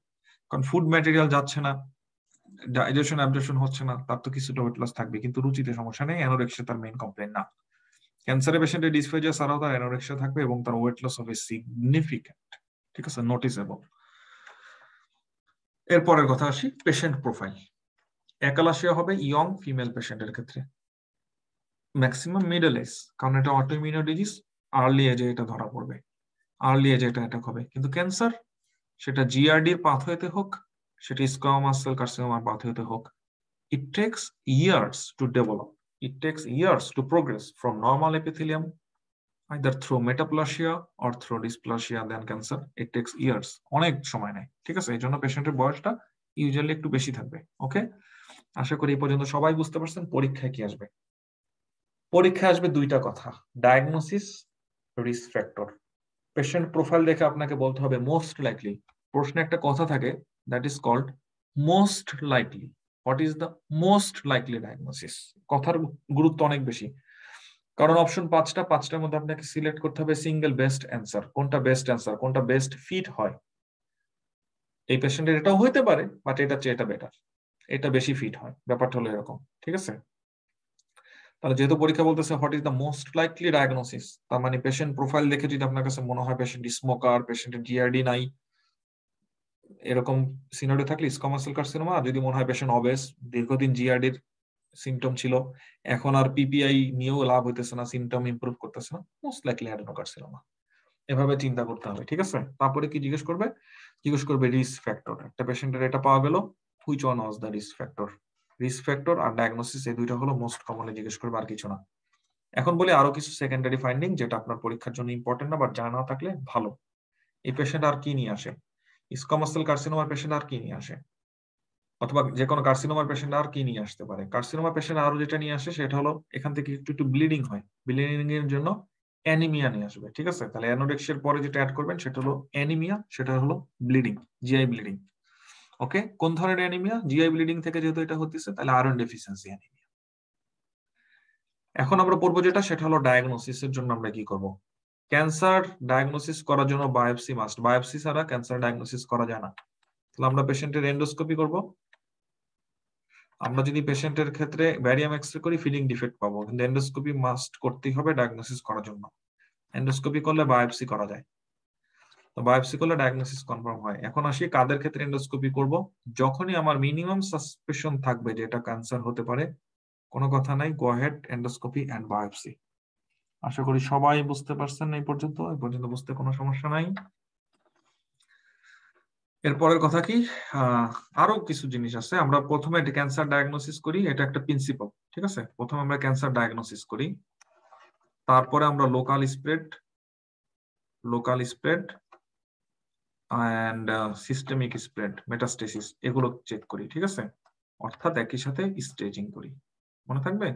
কারণ ফুড ম্যাটেরিয়াল যাচ্ছে না, ডাইজেশন অ্যাবজর্পশন হচ্ছে না, তার তো কিছুটা ওয়েট লস থাকবে, কিন্তু রুচিতে সমস্যা নেই। অ্যানোরেক্সিয়া তার মেইন কমপ্লেন না। ক্যান্সারের পেশেন্টের ডিসফেজিয়া ছাড়াও তার অ্যানোরেক্সিয়া থাকবে এবং তার ওয়েট লস হবে সিগনিফিক্যান্ট, ঠিক আছে, নোটিসেবল। এরপরের কথা আসি, পেশেন্ট প্রোফাইল। একালাশিয়া হবে ইয়ং ফিমেল পেশেন্টের ক্ষেত্রে, ম্যাক্সিমাম মিডল এজ, কারণ এটা অটোইমিউন ডিজিজ, আর্লি এজে এটা ধরা পড়বে, আর্লি এজে এটা অ্যাটাক হবে। কিন্তু ক্যান্সার, সেটা জিআরডি এর পাথওয়েতে হোক, সেটা স্কোয়ামাস সেল কার্সিনোমার পাথওয়েতে হোক, it takes years to develop, it takes years to progress from normal epithelium either through metaplasia or through dysplasia than cancer. It takes years, অনেক সময় নেয়, ঠিক আছে। এই জন্য পেশেন্টের বয়সটা ইউজুয়ালি একটু বেশি থাকবে। ওকে, আশা করি এই পর্যন্ত সবাই বুঝতে পারছেন। পরীক্ষায় কি আসবে? পরীক্ষায় আসবে দুইটা কথা, diagnosis, risk factor. Patient profile দেখে আপনাকে বলতে হবে মোস্ট লাইকলি। প্রশ্নে একটা কথা থাকে, that is called most likely. What is the most likely diagnosis? কথার গুরুত্ব অনেক বেশি, কারণ অপশন 5টার মধ্যে আপনাকে সিলেক্ট করতে হবে সিঙ্গেল বেস্ট অ্যান্সার। কোনটা বেস্ট অ্যান্সার, কোনটা বেস্ট ফিট হয়। এই পেশেন্টের এটাও হইতে পারে, বাট এটা চেয়ে এটা বেটার, এটা বেশি ফিট হয়, ব্যাপারটা হলো এরকম, ঠিক আছে। তাহলে যেহেতু পরীক্ষা বলতেছে what is the most likely diagnosis, তার মানে পেশেন্ট প্রোফাইল দেখে যদি আপনার কাছে মনে হয় পেশেন্ট স্মোকার, পেশেন্টের জিআরডি নাই, এরকম সিনারিও থাকলে স্কোয়ামাস সেল কার্সিনোমা, যদি মনে হয় পেশেন্ট অবেস, দীর্ঘদিন জিআরডির সিমটম ছিল, এখন আর পিপিআই নিয়েও লাভ হইতেছে না, সিমটম ইমপ্রুভ করতেছে না, মোস্ট লাইকলি অ্যাডেনোকার্সিনোমা। এভাবে চিন্তা করতে হবে, ঠিক আছে? তারপরে কি জিজ্ঞেস করবে? জিজ্ঞেস করবে রিস্ক ফ্যাক্টর। একটা পেশেন্টের এটা পাওয়া গেল, which one was the risk factor. Risk factor আর ডায়াগনোসিস এই দুইটা হলো মোস্ট কমনলি জিজ্ঞেস করবে, আর কিছু না। এখন বলি আরো কিছু সেকেন্ডারি ফাইন্ডিং যেটা আপনার পরীক্ষার জন্য ইম্পর্টেন্ট না, বাট জানা না থাকলে ভালো। এই পেশেন্ট আর কি নিয়ে আসে? স্কোয়ামাস সেল কার্সিনোমার পেশেন্ট আর কি নিয়ে আসে? অথবা যে কোনো কার্সিনোমার পেশেন্ট আর কি নিয়ে আসতে পারে? কার্সিনোমা পেশেন্ট আরো যেটা নিয়ে আসে সেটা হলো এখান থেকে একটু একটু ব্লিডিং হয়, ব্লিডিং এর জন্য অ্যানিমিয়া নিয়ে আসবে, ঠিক আছে? তাহলে অ্যানোরেক্সিয়ার পরে যেটা অ্যাড করবেন সেটা হলো অ্যানিমিয়া, সেটা হলো ব্লিডিং, জিআই ব্লিডিং। ওকে, কোন ধরনের অ্যানিমিয়া? জিআই ব্লিডিং থেকে যেহেতু এটা হচ্ছে তাহলে আয়রন ডেফিসিয়েন্সি অ্যানিমিয়া। এখন আমরা পড়বো যেটা, সেটা হলো ডায়াগনোসিস এর জন্য আমরা কি করব। ক্যান্সার ডায়াগনোসিস করার জন্য বায়োপসি মাস্ট, বায়োপসি ছাড়া ক্যান্সার ডায়াগনোসিস করা যায় না। তাহলে আমরা পেশেন্টের এন্ডোস্কোপি করব। আমরা যদি পেশেন্টের ক্ষেত্রে ব্যারিয়াম এক্সরে করি ফিলিং ডিফেক্ট পাবো, কিন্তু এন্ডোস্কোপি মাস্ট করতেই হবে ডায়াগনোসিস করার জন্য। এন্ডোস্কোপি করলে বায়োপসি করা যায়, তো বায়োপসি করলে ডায়াগনোসিস কনফার্ম হয়। এখন আসি কাদের ক্ষেত্রে এন্ডোস্কোপি করব? যখনই আমার মিনিমাম সাসপেশন থাকবে যে এটা ক্যান্সার হতে পারে, কোনো কথা নাই, গো হেড এন্ডোস্কোপি এন্ড বায়োপসি। আশা করি সবাই বুঝতে পারছেন এই পর্যন্ত বুঝতে কোনো সমস্যা নাই। এরপরের কথা কি, আরো কিছু জিনিস আছে। আমরা প্রথমে ক্যান্সার ডায়াগনোসিস করি, এটা একটা প্রিন্সিপাল, ঠিক আছে? প্রথমে আমরা ক্যান্সার ডায়াগনোসিস করি, তারপরে আমরা local spread and systemic spread, metastasis এগুলো চেক করি, ঠিক আছে? অর্থাৎ একই সাথে স্টেজিং করি, মনে থাকবে?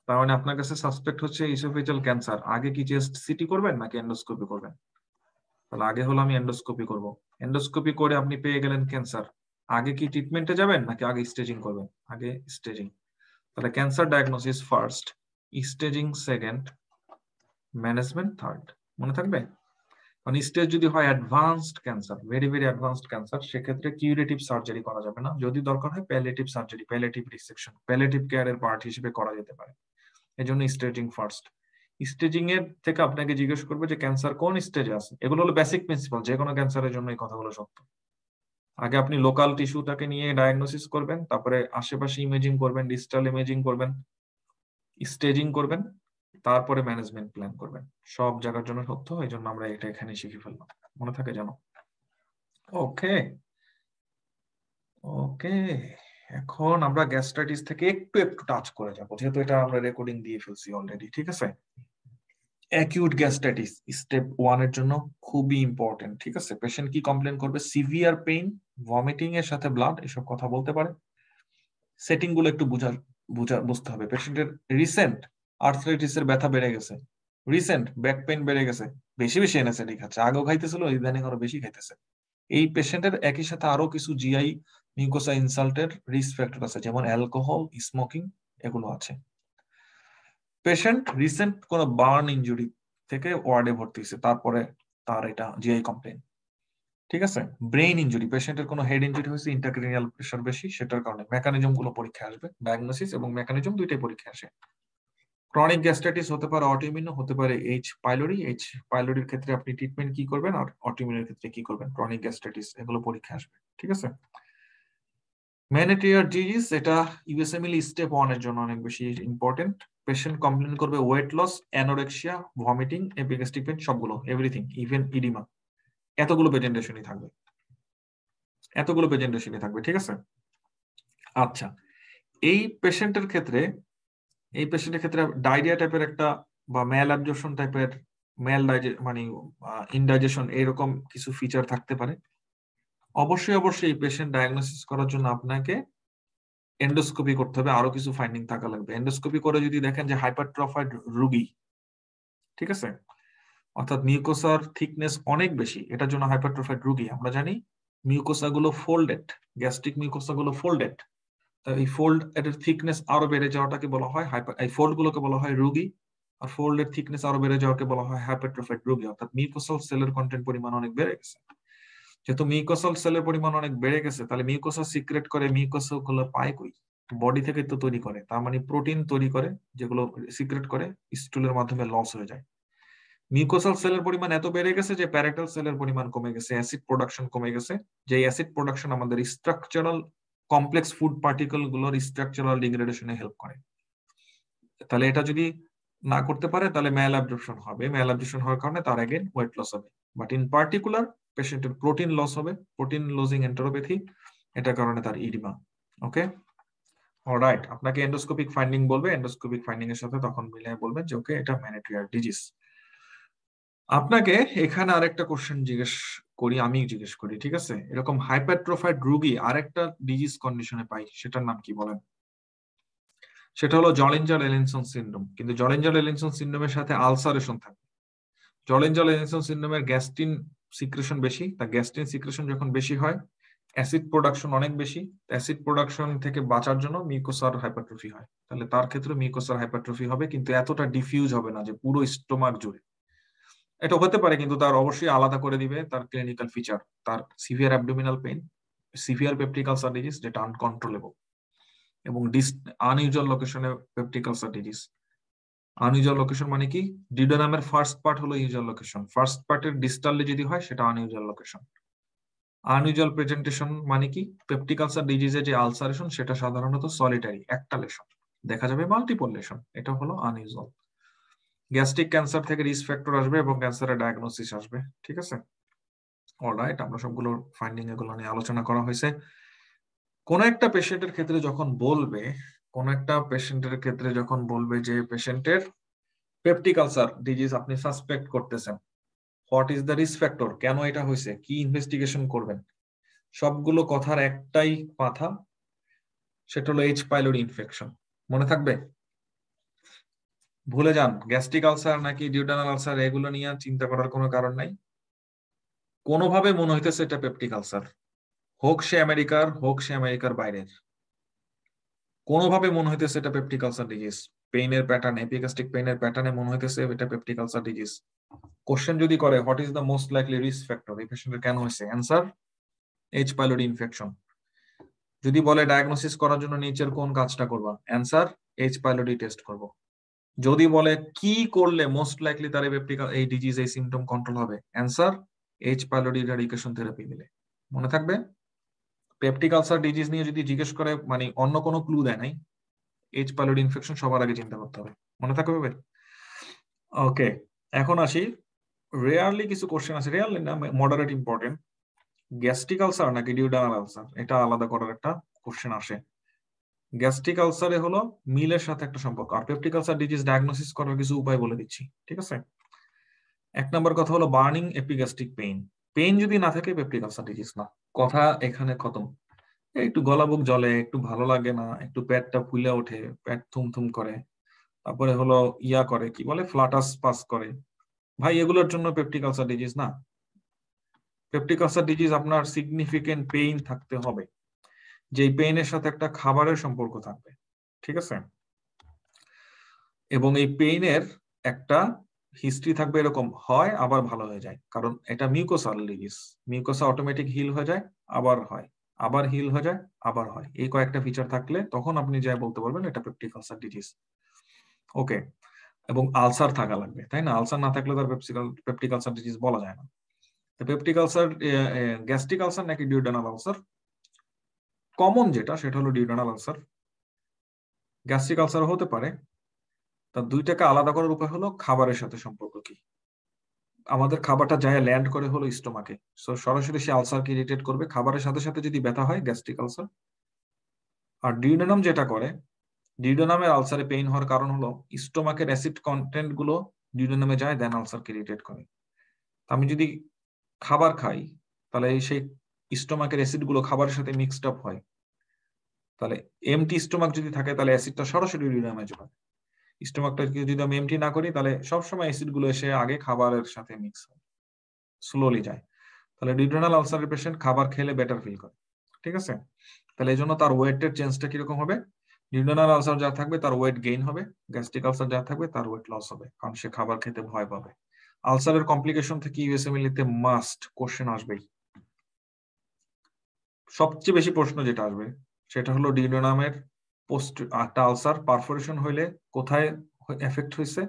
তার মানে আপনার কাছে সাসপেক্ট হচ্ছে ইসোফেজিয়াল ক্যান্সার, আগে কি চেস্ট সিটি করবেন নাকি এন্ডোস্কোপি করবেন? তাহলে আগে হলো আমি এন্ডোস্কোপি করব। এন্ডোস্কোপি করে আপনি পেয়ে গেলেন ক্যান্সার, আগে কি ট্রিটমেন্টে যাবেন নাকি আগে স্টেজিং করবেন? আগে স্টেজিং। তাহলে cancer diagnosis first, staging second, management third, মনে থাকবে? মানে স্টেজ যদি হয় advanced cancer, very very advanced cancer, সেক্ষেত্রে কিউরেটিভ সার্জারি করা যাবে না, যদি দরকার হয় palliative surgery, palliative resection, palliative কেয়ারের পার্ট হিসেবে করা যেতে পারে। এজন্য স্টেজিং ফার্স্ট। স্টেজিং এর থেকে আপনাকে জিজ্ঞেস করবে যে ক্যান্সার কোন স্টেজে আছে। এগুলো হলো বেসিক প্রিন্সিপাল, যে কোনো ক্যান্সারের জন্য এই কথাগুলো সত্য। আগে আপনি লোকাল টিস্যুটাকে নিয়ে ডায়াগনোসিস করবেন, তারপরে আশেপাশে ইমেজিং করবেন, ডিজিটাল ইমেজিং করবেন, স্টেজিং করবেন, তারপরে ম্যানেজমেন্ট প্ল্যান করবেন। সব জায়গার জন্য সত্য, এই জন্য আমরা এটা এখানে শিখে ফেললাম, মনে থাকে জানো? ওকে ওকে, এখন আমরা গ্যাস্ট্রাইটিস থেকে একটু একটু টাচ করে যাবো, যেহেতু এটা আমরা রেকর্ডিং দিয়ে ফেলছি অলরেডি, ঠিক আছে? অ্যাকিউট গ্যাস্ট্রাইটিস স্টেপ 1 এর জন্য খুবই ইম্পর্টেন্ট, ঠিক আছে? পেশেন্ট কি কমপ্লেন করবে? সিভিয়ার পেইন, ভমিটিং এর সাথে ব্লাড, এসব কথা বলতে পারে। সেটিং গুলো একটু বুঝতে হবে। পেশেন্টের রিসেন্ট আর্থ্রাইটিস এর ব্যথা বেড়ে গেছে, রিসেন্ট ব্যাক পেইন বেড়ে গেছে, বেশি বেশি এনএসএডি খাচ্ছে, আগেও খাইতেছিল, ইদানিং আরো বেশি খাইতেছে। এই পেশেন্টের একই সাথে আরো কিছু জিআই মিউকোসা ইনসাল্টের রিস্ক ফ্যাক্টর আছে, যেমন অ্যালকোহল, স্মোকিং, এগুলো আছে। পেশেন্ট রিসেন্ট কোন বার্ন ইনজুরি থেকে ওয়ার্ডে ভর্তি হয়েছে, তারপরে তার এটা জিআই কমপ্লেন, ঠিক আছে? ব্রেইন ইনজুরি, পেশেন্টের কোনো হেড ইনজুরি হয়েছে, ইন্টারক্রেনিয়াল প্রেসার বেশি, সেটার কারণে মেকানিজম গুলো পরীক্ষা আসবে, ডায়াগনোসিস এবং মেকানিজম দুইটাই পরীক্ষা আসে। ক্রনিক গ্যাস্ট্রাইটিস হতে পারে অটোইমিউন, হতে পারে এইচ পাইলোরি। এইচ পাইলোরির ক্ষেত্রে আপনি ট্রিটমেন্ট কি করবেন, আর অটোইমিউনের ক্ষেত্রে কি করবেন? ক্রনিক গ্যাস্ট্রাইটিস, এগুলো পরীক্ষা আসবে, ঠিক আছে? ম্যানেটিয়ার ডিজিজ, এটা ইউএসএমএল স্টেপ 1 এর জন্য অনেক বেশি ইম্পর্টেন্ট। পেশেন্ট কমপ্লেন করবে weight loss, anorexia, vomiting, epigastric pain, সবগুলো, এভরিথিং, ইভেন ইডিমা, এতগুলো প্রেজেন্টেশনই থাকবে, ঠিক আছে? আচ্ছা, এই পেশেন্টের ক্ষেত্রে ডায়রিয়া টাইপের একটা বা ম্যাল অ্যাবজর্পশন টাইপের, মানে ইনডাইজেশন, এরকম কিছু ফিচার থাকতে পারে। অবশ্যই এই পেশেন্ট ডায়াগনোসিস করার জন্য আপনাকে এন্ডোস্কোপি করতে হবে, আরো কিছু ফাইন্ডিং থাকা লাগবে। এন্ডোস্কোপি করে যদি দেখেন যে হাইপারট্রফাইড রোগী, ঠিক আছে, অর্থাৎ মিউকোসার থিকনেস অনেক বেশি, এটার জন্য হাইপারট্রফাইড রোগী। আমরা জানি মিউকোসা গুলো ফোল্ডেড, গ্যাস্ট্রিক মিউকোসা গুলো ফোল্ডেড, এই ফোল্ড এর থিকনেস আরো বেড়ে যাওয়াটাকে বলা হয় এই ফোল্ড গুলোকে বলা হয় রোগী, আর ফোল্ডের থিকনেস আরো বেড়ে যাওয়াকে বলা হয় হাইপারট্রফাইড রোগী, অর্থাৎ মিউকোসাল সেলের কন্টেন্ট পরিমাণ অনেক বেড়ে গেছে। যেহেতু মিউকোসাল সেলের পরিমাণ অনেক বেড়ে গেছে, তাহলে মিউকোসা সিক্রেট করে, মিউকোসা গুলো পায় কই? বডি থেকে তো তৈরি করে, তার মানে প্রোটিন তৈরি করে যেগুলো সিক্রেট করে স্টুলের মাধ্যমে লস হয়ে যায়। মিউকোসাল সেলের পরিমাণ এত বেড়ে গেছে যে প্যারাটাল সেলের পরিমাণ কমে গেছে, অ্যাসিড প্রোডাকশন কমে গেছে, যে অ্যাসিড প্রোডাকশন আমাদের স্ট্রাকচারাল কমপ্লেক্স ফুড পার্টিকেল গুলোর স্ট্রাকচারাল ডিগ্রেডেশনে হেল্প করে। তাহলে এটা যদি না করতে পারে তাহলে ম্যাল অ্যাবজর্পশন হবে, ম্যাল অ্যাবজর্পশন হওয়ার কারণে তার এগেন ওয়েট লস হবে। বাট ইন পার্টিকুলার পেশেন্টের প্রোটিন লস হবে, প্রোটিন লুজিং এন্টেরোপ্যাথি, এটার কারণে তার ইডিমা। ওকে, অলরাইট, আপনাকে এন্ডোস্কোপিক ফাইন্ডিং বলবে, এন্ডোস্কোপিক ফাইন্ডিং এর সাথে তখন মিলিয়ে বলবেন যে ওকে এটা ম্যানেট্রিয়ার ডিজিজ। আপনাকে এখানে আরেকটা কোশ্চেন আমি জিজ্ঞেস করি, ঠিক আছে? এরকম হাইপারট্রোফাইড রোগী আরেকটা ডিজিজ কন্ডিশনে পাই, সেটার নাম কি বলেন? সেটা হলো জলিঞ্জার-এলিনসন সিনড্রোম। কিন্তু জলিঞ্জার-এলিনসন সিনড্রোমের সাথে আলসারেশন থাকে। জলিঞ্জার-এলিনসন সিনড্রোমের গ্যাস্ট্রিন সিক্রেশন বেশি, তা গ্যাস্ট্রিন সিক্রেশন যখন বেশি হয় অ্যাসিড প্রোডাকশন অনেক বেশি, অ্যাসিড প্রোডাকশন থেকে বাঁচার জন্য মিউকোসার হাইপারট্রফি হয়। তাহলে তার ক্ষেত্রে মিউকোসার হাইপারট্রফি হবে, কিন্তু এতটা ডিফিউজ হবে না যে পুরো স্টোমাক জুড়ে। এটা হতে পারে, কিন্তু তার অবশ্যই আলাদা করে দিবে তার ক্লিনিক্যাল ফিচার, তার severe abdominal pain, severe peptic ulcer disease যেটা আনকন্ট্রোলেবল, এবং আনইউজুয়াল লোকেশনে peptic ulcer disease. Unusual location মানে কি? ডিউডেনামের ফার্স্ট পার্ট হলো ইউজুয়াল লোকেশন, ফার্স্ট পার্টের ডিস্টালে যদি হয় সেটা আনইউজুয়াল লোকেশন। আনইউজুয়াল প্রেজেন্টেশন মানে কি? পেপটিক আলসার ডিজিজে যে আলসারেশন সেটা সাধারণত সলিটারি, একটা লেশন, দেখা যাবে মাল্টিপল লেশন, এটা হলো আনইউজুয়াল। গ্যাস্ট্রিক ক্যান্সার থেকে রিস্ক ফ্যাক্টর আসবে এবং ক্যান্সারের ডায়াগনোসিস আসবে, ঠিক আছে? অলরাইট, আমরা সবগুলো ফাইন্ডিং এগুলো নিয়ে আলোচনা করা হয়েছে। কোন একটা পেশেন্টের ক্ষেত্রে যখন বলবে যে পেশেন্টের পেপটিক আলসার ডিজিজ আপনি সাসপেক্ট করতেছেন, what is the risk factor, কেন এটা হয়েছে, কি ইনভেস্টিগেশন করবেন, সবগুলো কথার একটাই কথা, সেটা হলো এইচ পাইলোরি ইনফেকশন। মনে থাকবে? ভুলে যান গ্যাস্ট্রিক আলসার নাকি ডিউডেনাল আলসার, এগুলো নিয়ে চিন্তা করার কোনো কারণ নাই। কোনোভাবে মনে হইতেছে এটা পেপটিক আলসার, হোক সে আমেরিকার বাইরের, কোনোভাবে মনে হইতেছে এটা পেপটিক আলসার ডিজিজ। পেইনের প্যাটার্ন, এপিগ্যাস্ট্রিক পেইনের প্যাটার্নে মনে হইতেছে এটা পেপটিক আলসার ডিজিজ। কোশ্চেন যদি করে what is the most likely risk factor, এই পেশেন্টের কেন হয়েছে, অ্যান্সার এইচ পাইলোরি ইনফেকশন। যদি বলে ডায়াগনোসিস করার জন্য নিচের কোন কাজটা করবা, অ্যান্সার এইচ পাইলোরি টেস্ট করব। যদি বলে কি করলে মোস্ট লাইকলি তার এই ডিজিজ, এই সিমটম কন্ট্রোল হবে, answer H pylori eradication therapy দিলে। মনে থাকবে? পেপটিক আলসার ডিজিজ নিয়ে যদি জিজ্ঞেস করে, মানে অন্য কোনো ক্লু দেয় নাই, এইচ পাইলোরি ইনফেকশন সবার আগে চিন্তা করতে হবে। মনে থাকবে? ওকে, এখন আসি, রেয়ারলি কিছু কোশ্চেন আছে, রেয়ারলি না, মডারেট ইম্পর্টেন্ট। গ্যাস্ট্রিক আলসার নাকি ডিউডেনাল আলসার, এটা আলাদা করার একটা কোশ্চেন আসে। গ্যাস্ট্রিক আলসারে হলো মিলের সাথে একটা সম্পর্ক, আর পেপটিক আলসার ডিজিজ ডায়াগনোসিস করার কিছু উপায় বলে দিচ্ছি, ঠিক আছে? এক নম্বর কথা হলো বার্নিং এপিগ্যাস্ট্রিক পেইন। পেইন যদি না থাকে পেপটিক আলসার ডিজিজ না, কথা এখানে খতম। একটু গলা বুক জ্বলে, একটু ভালো লাগে না, একটু পেটটা ফুলে ওঠে, পেট থুমথুম করে, তারপরে হলো করে কি বলে ফ্লাটাস পাস করে, ভাই এগুলোর জন্য পেপটিক আলসার ডিজিজ না। পেপটিক আলসার ডিজিজ আপনার সিগনিফিকেন্ট পেইন থাকতে হবে, যে পেইনের সাথে একটা খাবারের সম্পর্ক থাকবে, ঠিক আছে? এবং এই পেইনের একটা হিস্ট্রি থাকবে, এরকম হয় আবার ভালো হয়ে যায়, কারণ এটা mucosal disease, mucosa automatic heal হয়ে যায়, আবার হয়, আবার হিল হয়ে যায়, আবার হয়, এই কয়েকটা ফিচার থাকলে তখন আপনি যাই বলতে পারবেন এটা পেপটিক আলসার ডিজিজ। ওকে, এবং আলসার থাকা লাগবে, তাই না? আলসার না থাকলে তার পেপটিক আলসার ডিজিজ বলা যায় না। পেপটিক আলসার, গ্যাস্ট্রিক আলসার নাকি ডিউডেনাল আলসার? কমন যেটা সেটা হলো ডিউডেনাল আলসার। গ্যাস্ট্রিক আলসার হতে পারে, তার দুইটাকে আলাদা করার উপায় হলো খাবারের সাথে সম্পর্ক কি। আমাদের খাবারটা যায় ল্যান্ড করে হলো স্টোমাকে, সরাসরি সে আলসারকে ইরিটেট করবে, খাবারের সাথে সাথে যদি ব্যথা হয় গ্যাস্ট্রিক আলসার। আর ডিউডেনাম যেটা করে, ডিউডেনামের আলসারে পেইন হওয়ার কারণ হলো স্টোমাকের অ্যাসিড কন্টেন্ট গুলো ডিউডেনামে যায়, দেন আলসারকে ইরিটেট করে। আমি যদি খাবার খাই তাহলে সেই স্টোমাকের অ্যাসিড গুলো খাবারের সাথে মিক্সড আপ হয়, তাহলে এমটি স্টোমাক যদি থাকে তাহলে অ্যাসিডটা সরাসরি ডিউডেনামে যাবে। স্টোমাকটা যদি আমি এমটি না করি তাহলে সবসময় অ্যাসিড গুলো এসে আগে খাবারের সাথে মিক্স হয়, স্লোলি যায়। তাহলে ডিউডেনাল আলসারের পেশেন্ট খাবার খেলে বেটার ফিল করে, ঠিক আছে? তাহলে এই জন্য তার ওয়েটের চেঞ্জটা কিরকম হবে? ডিউডেনাল আলসার যা থাকবে তার ওয়েট গেইন হবে, গ্যাস্ট্রিক আলসার যা থাকবে তার ওয়েট লস হবে, কারণ সে খাবার খেতে ভয় পাবে। আলসারের কমপ্লিকেশন থেকে ইউএসএমএল-তে মাস্ট কোশ্চেন আসবেই। সবচেয়ে বেশি প্রশ্ন যেটা আসবে সেটা হলো ডিউডেনামের একটা আলসার পারফোরেশন হইলে কোথায় এফেক্ট হয়েছে,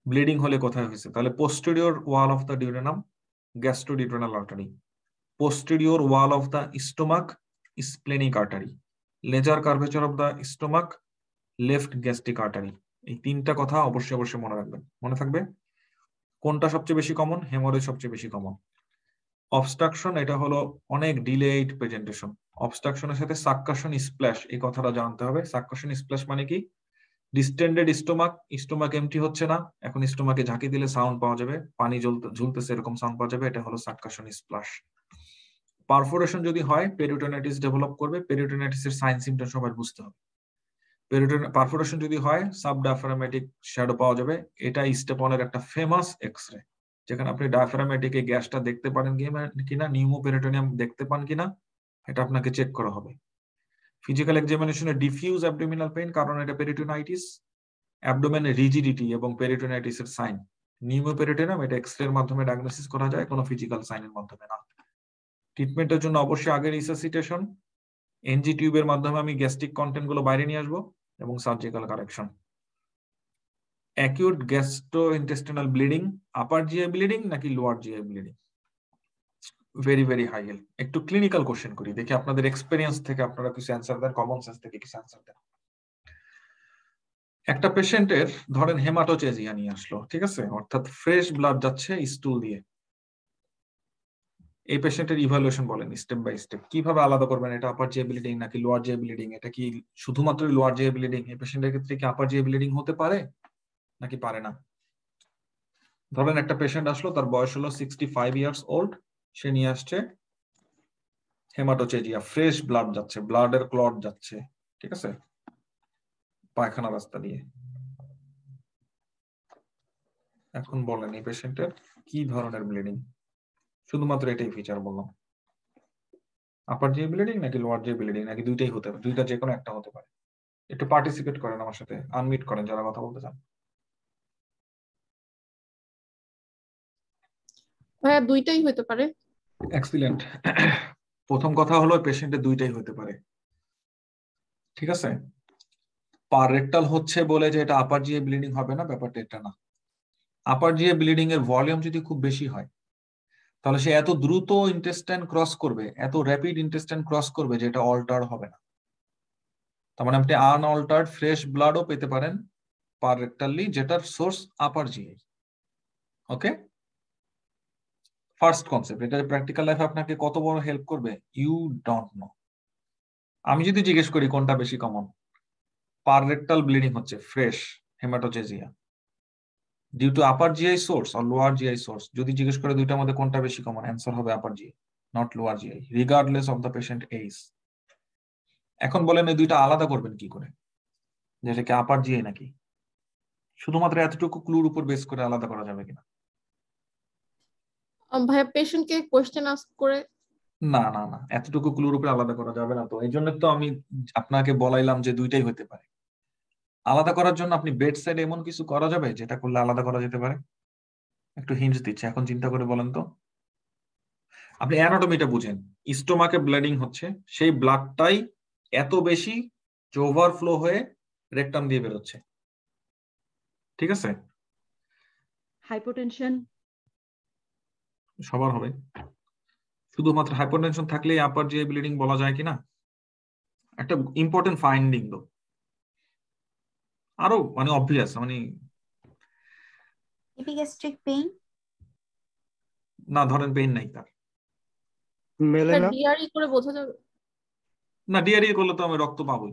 ব্লিডিং হলে কোথায় হয়েছে, তাহলে posterior wall of the duodenum, gastroduodenal artery, posterior wall of the stomach, splenic artery, lesser curvature of the stomach, left gastric artery. এই তিনটা কথা অবশ্যই অবশ্যই মনে রাখবেন। মনে থাকবে কোনটা সবচেয়ে বেশি কমন? হেমোরেজ সবচেয়ে বেশি কমন। অবস্ট্রাকশন, এটা হলো অনেক ডিলেড প্রেজেন্টেশন। অবস্ট্রাকশনের সাথে সাক্কাশন স্প্ল্যাশ, এই কথাটা জানতে হবে। সাক্কাশন স্প্ল্যাশ মানে কি? ডিস্টেন্ডেড স্টোমাক, স্টোমাক এমটি হচ্ছে না, এখন স্টোমাকে ঝাঁকি দিলে সাউন্ড পাওয়া যাবে, পানি ঝুলতেছে এরকম সাউন্ড পাওয়া যাবে, এটা হলো সাক্কাশন স্প্ল্যাশ। পারফোরেশন যদি হয়, পেরিটোনাইটিস ডেভেলপ করবে, পেরিটোনাইটিসের সাইন সিম্পটম সবার বুঝতে হবে। পারফোরেশন যদি হয়, সাবডায়াফ্রাগমেটিক শ্যাডো পাওয়া যাবে, এটা স্টেপ 1 এর একটা ফেমাস এক্সরে, যেখানে আপনি ডায়াফ্রাগমেটিক এই গ্যাসটা দেখতে পারেন কিনা, নিউমোপেরিটোনিয়াম দেখতে পান কিনা, এটা আপনাকে চেক করা হবে। ফিজিক্যাল এক্সামিনেশনে ডিফিউজ অ্যাবডোমিনাল পেইন, কারণ এটা পেরিটোনাইটিস, অ্যাবডোমেনের রিজিডিটি এবং পেরিটোনাইটিসের সাইন। নিউমোপেরিটোনিয়াম এটা এক্সরে এর মাধ্যমে ডায়াগনোসিস করা যায়, কোনো ফিজিক্যাল সাইনের মাধ্যমে না। ট্রিটমেন্টের জন্য অবশ্যই আগে রিসাসিটেশন, এনজি টিউবের মাধ্যমে আমি গ্যাস্ট্রিক কন্টেন্ট গুলো বাইরে নিয়ে আসবো, এবং surgical correction. Acute gastrointestinal bleeding, upper GI bleeding নাকি lower GI bleeding? Very very high yield. একটু ক্লিনিক্যাল কোশ্চেন করি, দেখি আপনাদের এক্সপেরিয়েন্স থেকে আপনারা কিছু অ্যান্সার দেন, কমন সেন্স থেকে কিছু অ্যান্সার দেন। একটা পেশেন্টের ধরেন হেমাটোচেজিয়া নিয়ে আসলো, ঠিক আছে, অর্থাৎ ফ্রেশ ব্লাড যাচ্ছে স্টুল দিয়ে। এই পেশেন্টের ইভালুয়েশন বলেন স্টেপ বাই স্টেপ, কিভাবে আলাদা করবেন এটা আপার জিআই ব্লিডিং নাকি লোয়ার জিআই ব্লিডিং? এটা কি শুধুমাত্র লোয়ার জিআই ব্লিডিং? এই পেশেন্টের ক্ষেত্রে কি আপার জিআই ব্লিডিং হতে পারে নাকি পারে না? ধরেন একটা পেশেন্ট আসলো, তার বয়স হলো 65 ইয়ার্স ওল্ড, সে নিয়ে আসছে হেমাটোচেজিয়া, ফ্রেশ ব্লাড যাচ্ছে, ব্লাডের ক্লট যাচ্ছে, ঠিক আছে, পায়খানা রাস্তা দিয়ে। এখন বলেন এই পেশেন্টের কি ধরনের ব্লিডিং? শুধুমাত্র এটাই ফিচার বললাম, আপার জিআই ব্লিডিং নাকি লোয়ার জিআই ব্লিডিং নাকি দুইটাই হতে পারে, দুইটা যে কোনো একটা হতে পারে। একটু পার্টিসিপেট করেন আমার সাথে, আনমিউট করেন যারা কথা বলতে চান। ভাইয়া দুইটাই হতে পারে। এক্সিলেন্ট। প্রথম কথা হলো পেশেন্টের দুইটাই হতে পারে, ঠিক আছে। পার রেক্টাল হচ্ছে বলে যে এটা আপার জিআই ব্লিডিং হবে না, ব্যাপারটা এটা না। আপার জিআই ব্লিডিং এর ভলিউম যদি খুব বেশি হয়, তাহলে সে এত দ্রুত ইন্টেস্টাইন ক্রস করবে, এত র্যাপিড ইন্টেস্টাইন ক্রস করবে যে এটা অল্টার হবে না। তার মানে আপনি আনঅল্টার্ড ফ্রেশ ব্লাডও পেতে পারেন পার রেক্টালি, যেটার সোর্স আপার জিআই। ওকে, ফার্স্ট কনসেপ্ট। এটা প্র্যাকটিক্যাল লাইফে আপনাকে কত বড় হেল্প করবে ইউ ডোন্ট নো। আমি যদি জিজ্ঞেস করি কোনটা বেশি কমন, পার রেক্টাল ব্লিডিং হচ্ছে fresh haematochezia due to upper GI source আর লোয়ার জিআই সোর্স, যদি জিজ্ঞেস করে দুইটার মধ্যে কোনটা বেশি কমন, অ্যান্সার হবে upper GI, not lower GI, regardless of the patient age. এখন বলেন এই দুইটা আলাদা করবেন কি করে, যেটা কি আপার জিআই নাকি? শুধুমাত্র এতটুকু ক্লুর উপর বেস করে আলাদা করা যাবে কিনা? ভাইয়া পেশেন্টকে কোয়েশ্চেন আস্ক করে। না না না, এতটুকু ক্লুর উপরে আলাদা করা যাবে না। তো এই জন্য তো আমি আপনাকে বলাইলাম যে দুইটাই হতে পারে। আলাদা করার জন্য আপনি বেড সাইড এমন কিছু করা যাবে যেটা করলে আলাদা করা যেতে পারে? একটু হিন্টস দিচ্ছে, এখন চিন্তা করে বলেন তো। আপনি অ্যানাটমিটা বুঝেন, স্টোমাকে ব্লিডিং হচ্ছে, সেই ব্লাডটাই এত বেশি যে ওভারফ্লো হয়ে রেকটাম দিয়ে বেরোচ্ছে, ঠিক আছে। হাইপোটেনশন সবার হবে, শুধুমাত্র হাইপারটেনশন থাকলেই আপার জিআই ব্লিডিং বলা যায় কিনা? একটা ইম্পর্টেন্ট ফাইন্ডিং তো, আরো মানে অবভিয়াস, মানে এপিগ্যাস্ট্রিক পেইন, না ধরেন পেইন নাই তার, মেলে না, ডিআরই করে বোঝা যাবে। না ডিআরই করলে তো আমি রক্ত পাবোই,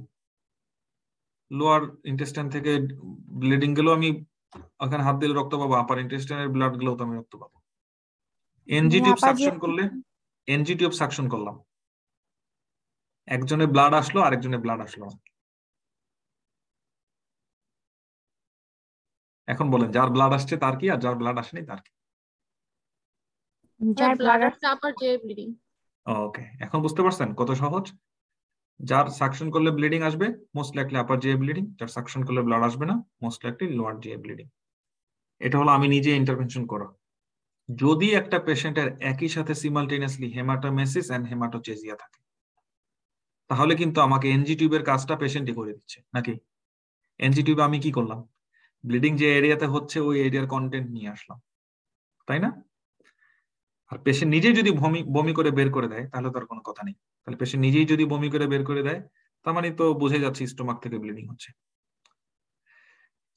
লোয়ার ইন্টেস্টাইন থেকে ব্লিডিং গেলেও আমি ওখানে হাত দিলে রক্ত পাবো, আপার ইন্টেস্টাইনের ব্লাড গেলেও তো আমি রক্ত পাবো। এনজি টিউব সাকশন করলে, এনজি টিউব সাকশন করলাম, একজনের ব্লাড আসলো আরেকজনের ব্লাড আসলো না। এখন বলেন যার ব্লাড আসছে তার কি, আর যার ব্লাড আসেনি তার কি? যার ব্লাড ব্লাড আসছে আপার জিআই ব্লিডিং। ওকে, এখন বুঝতে পারছেন কত সহজ। যার সাকশন করলে ব্লিডিং আসবে মোস্ট লাইকলি আপার জিআই ব্লিডিং, যার সাকশন করলে ব্লাড আসবে না most likely lower GI bleeding. এটা হলো আমি নিজে ইন্টারভেনশন করা। যদি একটা পেশেন্টের একই সাথে সিমালটেনিয়াসলি হেমাটোমেসিস এন্ড হেমাটোচেজিয়া থাকে, তাহলে কিন্তু আমাকে এনজি টিউবের কাজটা পেশেন্টই করে দিচ্ছে নাকি? এনজি টিউবে আমি কি করলাম? ব্লিডিং যে এরিয়াতে হচ্ছে ওই এরিয়ার কন্টেন্ট নিয়ে আসলাম, তাই না? আর পেশেন্ট নিজেই যদি বমি করে বের করে দেয় তাহলে তার কোনো কথা নেই। তাহলে পেশেন্ট নিজেই যদি বমি করে বের করে দেয় তার মানে তো বুঝে যাচ্ছে স্টোমাক থেকে ব্লিডিং হচ্ছে।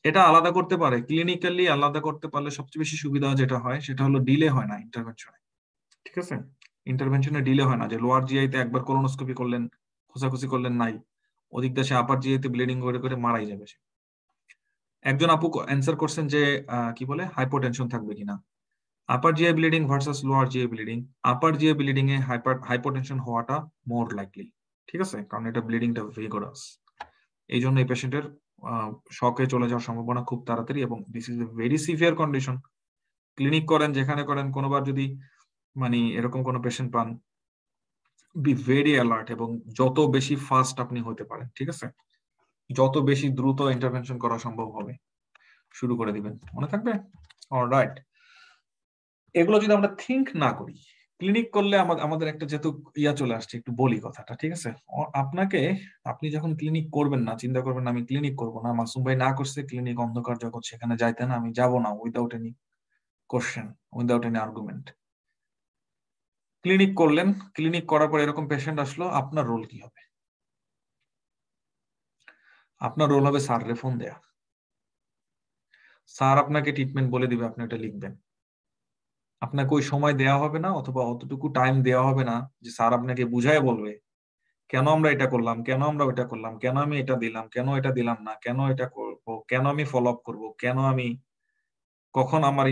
এটা আলাদা করতে পারে, ক্লিনিক্যালি আলাদা করতে পারলে সবচেয়ে বেশি সুবিধা যেটা হয় সেটা হলো ডিলে হয় না ইন্টারভেনশনে। ঠিক আছে, ইন্টারভেনশনে ডিলে হয় না, যে লোয়ার জিআইতে একবার কোলোনোস্কোপি করলেন, খোঁচাখুচি করলেন, নাই, ওদিক দেশে আপার জিআইতে ব্লিডিং করে করে মারাই যাবে সে। একজন আপু অ্যান্সার করছেন যে কি বলে হাইপোটেনশন থাকবে কিনা। Upper GI bleeding versus lower GI bleeding, upper GI bleeding এ হাইপোটেনশন হওয়াটা মোর লাইকলি। ঠিক আছে, কারণ এটা ব্লিডিংটা ভিগোরাস, এই জন্য এই পেশেন্টের শকে চলে যাওয়ার সম্ভাবনা খুব তাড়াতাড়ি, এবং this is a very severe condition. Clinic করেন যেখানে করেন, কোনোবার যদি মানে এরকম কোনো পেশেন্ট পান, বি ভেরি অ্যালার্ট, এবং যত বেশি ফাস্ট আপনি হতে পারেন, ঠিক আছে, যত বেশি দ্রুত ইন্টারভেনশন করা সম্ভব হবে শুরু করে দিবেন, মনে থাকবে? অলরাইট, এগুলো যদি আমরা থিঙ্ক না করি, ক্লিনিক করলে আমাদের একটা যেহেতু ইয়া চলে আসছে, একটু বলি কথাটা, ঠিক আছে? আপনি যখন ক্লিনিক করবেন না, চিন্তা করবেন আমি ক্লিনিক করব না, মাসুম ভাই না করছে ক্লিনিক, অন্ধকার জগৎ, সেখানে যাইতে না, আমি যাব না, without any question, without any argument. Clinic করলেন, ক্লিনিক করার পর এরকম পেশেন্ট আসলো, আপনার রোল কি হবে? আপনার রোল হবে স্যাররে ফোন দেয়া। স্যার আপনাকে ট্রিটমেন্ট বলে দিবে, আপনি এটা লিখবেন। আপনাকে ওই সময় দেয়া হবে না, অথবা অতটুকু টাইম দেওয়া হবে না যে স্যার আপনাকে বুঝায় বলবে কেন আমরা এটা করলাম, কেন আমরা ওইটা করলাম, কেন আমি এটা দিলাম, কেন এটা দিলাম না, কেন এটা করবো, কেন আমি ফলো আপ করবো, কেন আমি, কখন আমার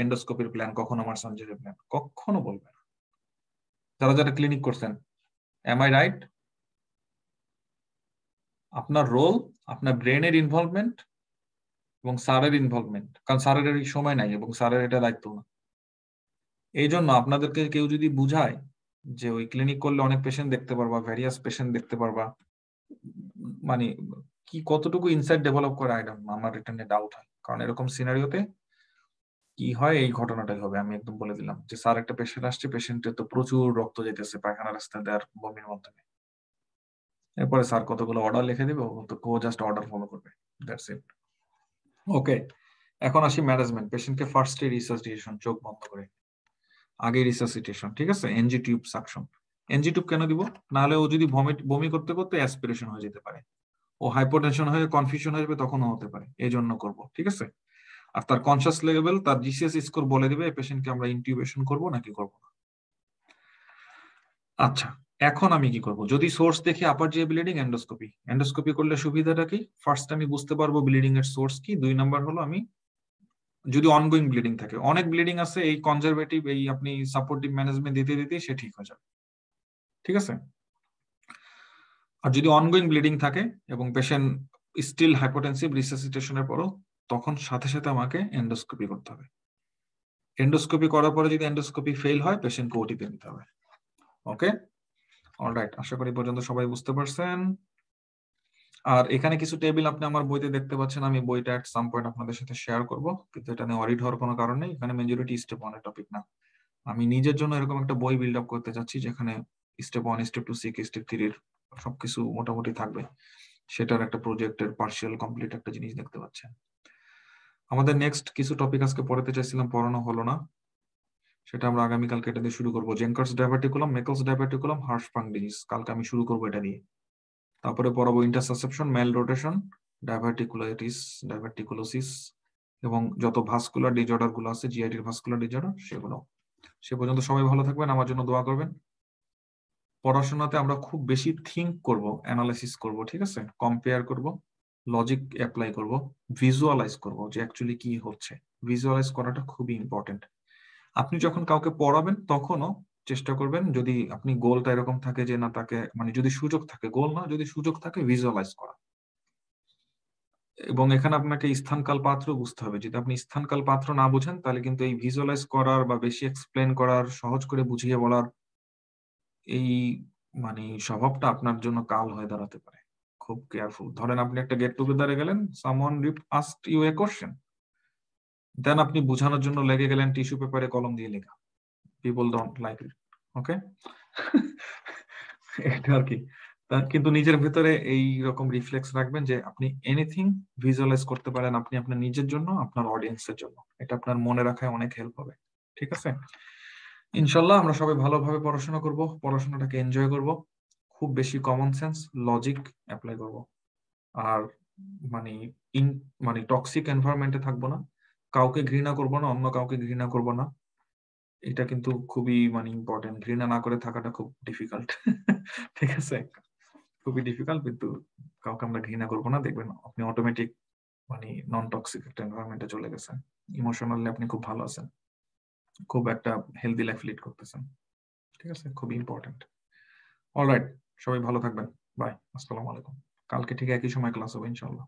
এন্ডোস্কোপির প্ল্যান, কখন আমার সার্জারির প্ল্যান, কখনো বলবে না। যারা যারা ক্লিনিক করছেন, এম আই রাইট? আপনার রোল, আপনার ব্রেনের ইনভলভমেন্ট এবং স্যারের ইনভলভমেন্ট, কারণ স্যারের এই সময় নাই এবং স্যারের এটা দায়িত্ব না। এই জন্য আপনাদেরকে কেউ যদি বুঝায় যে ওই ক্লিনিক করলে অনেক পেশেন্ট দেখতে পারবা, ভ্যারিয়াস পেশেন্ট দেখতে পারবা, মানে কি কতটুকু ইনসাইট ডেভেলপ করে আই ডোন্ট নো, আমার এটা নিয়ে ডাউট হয়। কারণ এরকম সিনারিওতে কি হয়, এই ঘটনাটাই হবে, আমি একদম বলে দিলাম যে স্যার একটা পেশেন্ট আসছে, পেশেন্টের তো প্রচুর রক্ত যেতেছে পায়খানা রাস্তা দেওয়ার বমির মাধ্যমে, এরপরে স্যার কতগুলো অর্ডার লিখে দিবে, ও জাস্ট অর্ডার ফলো করবে, দ্যাটস ইট। ওকে, এখন আসি ম্যানেজমেন্ট। পেশেন্টকে ফার্স্টে রিসাসিটেশন, চোখ বন্ধ করে, আগে রিসাসিটেশন, ঠিক আছে, NG tube suction. NG tube কেন দিব? নাহলে ও যদি বমি করতে করতে অ্যাসপিরেশন হয়ে যেতে পারে, ও হাইপোটেনশন হয়ে কনফিউশন হয়ে যাবে, তখনও হতে পারে, এই জন্য করবো, ঠিক আছে। আর তার কনসিয়াস লেভেল, তার জিসিএস স্কোর বলে দিবে এই পেশেন্টকে আমরা ইনটিউবেশন করবো নাকি করবো না। আচ্ছা, এখন আমি কি করব? যদি সোর্স দেখি আপার জিআই ব্লিডিং, এন্ডোস্কোপি। এন্ডোস্কোপি করলে সুবিধাটা কি? ফার্স্ট আমি বুঝতে পারবো ব্লিডিং এর সোর্স কি। 2 নাম্বার হলো আমি যদি অনগোয়িং ব্লিডিং থাকে, অনেক ব্লিডিং আছে, এই কনজারভেটিভ, এই আপনি সাপোর্টিভ ম্যানেজমেন্ট দিতে দিতে সে ঠিক হয়ে যাবে, ঠিক আছে। আর যদি অনগোয়িং ব্লিডিং থাকে এবং পেশেন্ট স্টিল হাইপোটেনসিভ রিসাসিটেশনের পরও, তখন সাথে সাথে আমাকে এন্ডোস্কোপি করতে হবে। এন্ডোস্কোপি করার পরে যদি এন্ডোস্কোপি ফেল হয়, পেশেন্টকে ওটিতে নিতে হবে। ওকে, অলরাইট, আশা করি পর্যন্ত সবাই বুঝতে পারছেন। আর এখানে কিছু টেবিল আপনি আমার বইতে দেখতে পাচ্ছেন, আমি বইটা এট সাম পয়েন্ট আপনাদের সাথে শেয়ার করব, কিন্তু এটা নিয়ে অডিট হওয়ার কোনো কারণ নেই, এখানে মেজরিটি স্টেপ 1 এর টপিক না। আমি নিজের জন্য এরকম একটা বই বিল্ড আপ করতে যাচ্ছি যেখানে স্টেপ 1, স্টেপ 2, স্টেপ 3 এর সবকিছু মোটামুটি থাকবে, সেটার একটা প্রজেক্টের পার্শিয়াল কমপ্লিট একটা জিনিস দেখতে পাচ্ছেন। আমাদের নেক্সট কিছু টপিক আজকে পড়াতে চাইছিলাম, পড়ানো হলো না, সেটা আমরা আগামীকালকে এটা দিয়ে শুরু করবো। জেনকার্স ডায়াবেটিকুলাম, মেকলস ডায়াবেটিকুলাম, হার্শপাং ডিজিজ, কালকে আমি শুরু করবো এটা দিয়ে। তারপরে পড়াবো ইন্টারসাসেপশন, মেল রোটেশন, ডায়াবেটিকুলাইটিস, ডায়াবেটিকুলোসিস, এবং যত ভাস্কুলার ডিজঅর্ডার গুলো আছে, জিআইটির ভাস্কুলার ডিজঅর্ডার, সেগুলো। সে পর্যন্ত সবাই ভালো থাকবেন, আমার জন্য দোয়া করবেন। পড়াশোনাতে আমরা খুব বেশি থিঙ্ক করব, অ্যানালাইসিস করব, ঠিক আছে, কম্পেয়ার করব, লজিক অ্যাপ্লাই করব, ভিজুয়ালাইজ করব যে অ্যাকচুয়ালি কি হচ্ছে। ভিজুয়ালাইজ করাটা খুবই ইম্পর্টেন্ট। আপনি যখন কাউকে পড়াবেন তখনও চেষ্টা করবেন, যদি আপনি গোলটা এরকম থাকে যে না, তাকে মানে যদি সুযোগ থাকে, গোল না, যদি সুযোগ থাকে, ভিজুয়ালাইজ করা। এবং এখানে আপনাকে স্থানকাল পাত্র বুঝতে হবে। যদি আপনি স্থানকাল পাত্র না বুঝেন, তাহলে কিন্তু এই ভিজুয়ালাইজ করার বা বেশি এক্সপ্লেন করার, সহজ করে বুঝিয়ে বলার এই মানে স্বভাবটা আপনার জন্য কাল হয়ে দাঁড়াতে পারে। খুব কেয়ারফুল। ধরেন আপনি একটা গেট টুগেদারে গেলেন, someone asked you a question, then আপনি বোঝানোর জন্য লেগে গেলেন টিস্যু পেপারে কলম দিয়ে লেখা। পিপল ডোন্ট লাইক ইট, ওকে। এটা আর কি। কিন্তু নিজের ভেতরে এই রকম রিফ্লেক্স রাখবেন যে আপনি এনিথিং ভিজুয়ালাইজ করতে পারেন, আপনি আপনার নিজের জন্য, আপনার অডিয়েন্সের জন্য। এটা আপনার মনে রাখায় অনেক হেল্প হবে। ঠিক আছে, ইনশাল্লাহ আমরা সবাই ভালোভাবে পড়াশোনা করব, পড়াশোনাটাকে এনজয় করব, খুব বেশি কমন সেন্স লজিক অ্যাপ্লাই করব, আর মানে মানে টক্সিক এনভায়রনমেন্টে থাকবো না, কাউকে ঘৃণা করব না, অন্য কাউকে ঘৃণা করব না। এটা কিন্তু খুবই মানে ইম্পর্টেন্ট। ঘৃণা না করে থাকাটা খুব ডিফিকাল্ট। ঠিক আছে, খুবই ডিফিকাল্ট, কিন্তু কাউকে আমরা ঘৃণা করবো না, দেখবেন আপনি অটোমেটিক মানে নন টক্সিক একটা এনভায়রনমেন্টে চলে গেছেন। ইমোশনালি আপনি খুব ভালো আছেন, খুব একটা হেলদি লাইফ লিড করতেছেন। ঠিক আছে, খুবই ইম্পর্টেন্ট। অলরাইট, সবাই ভালো থাকবেন, বাই, আসসালামু আলাইকুম। কালকে ঠিক একই সময় ক্লাস হবে ইনশাআল্লাহ।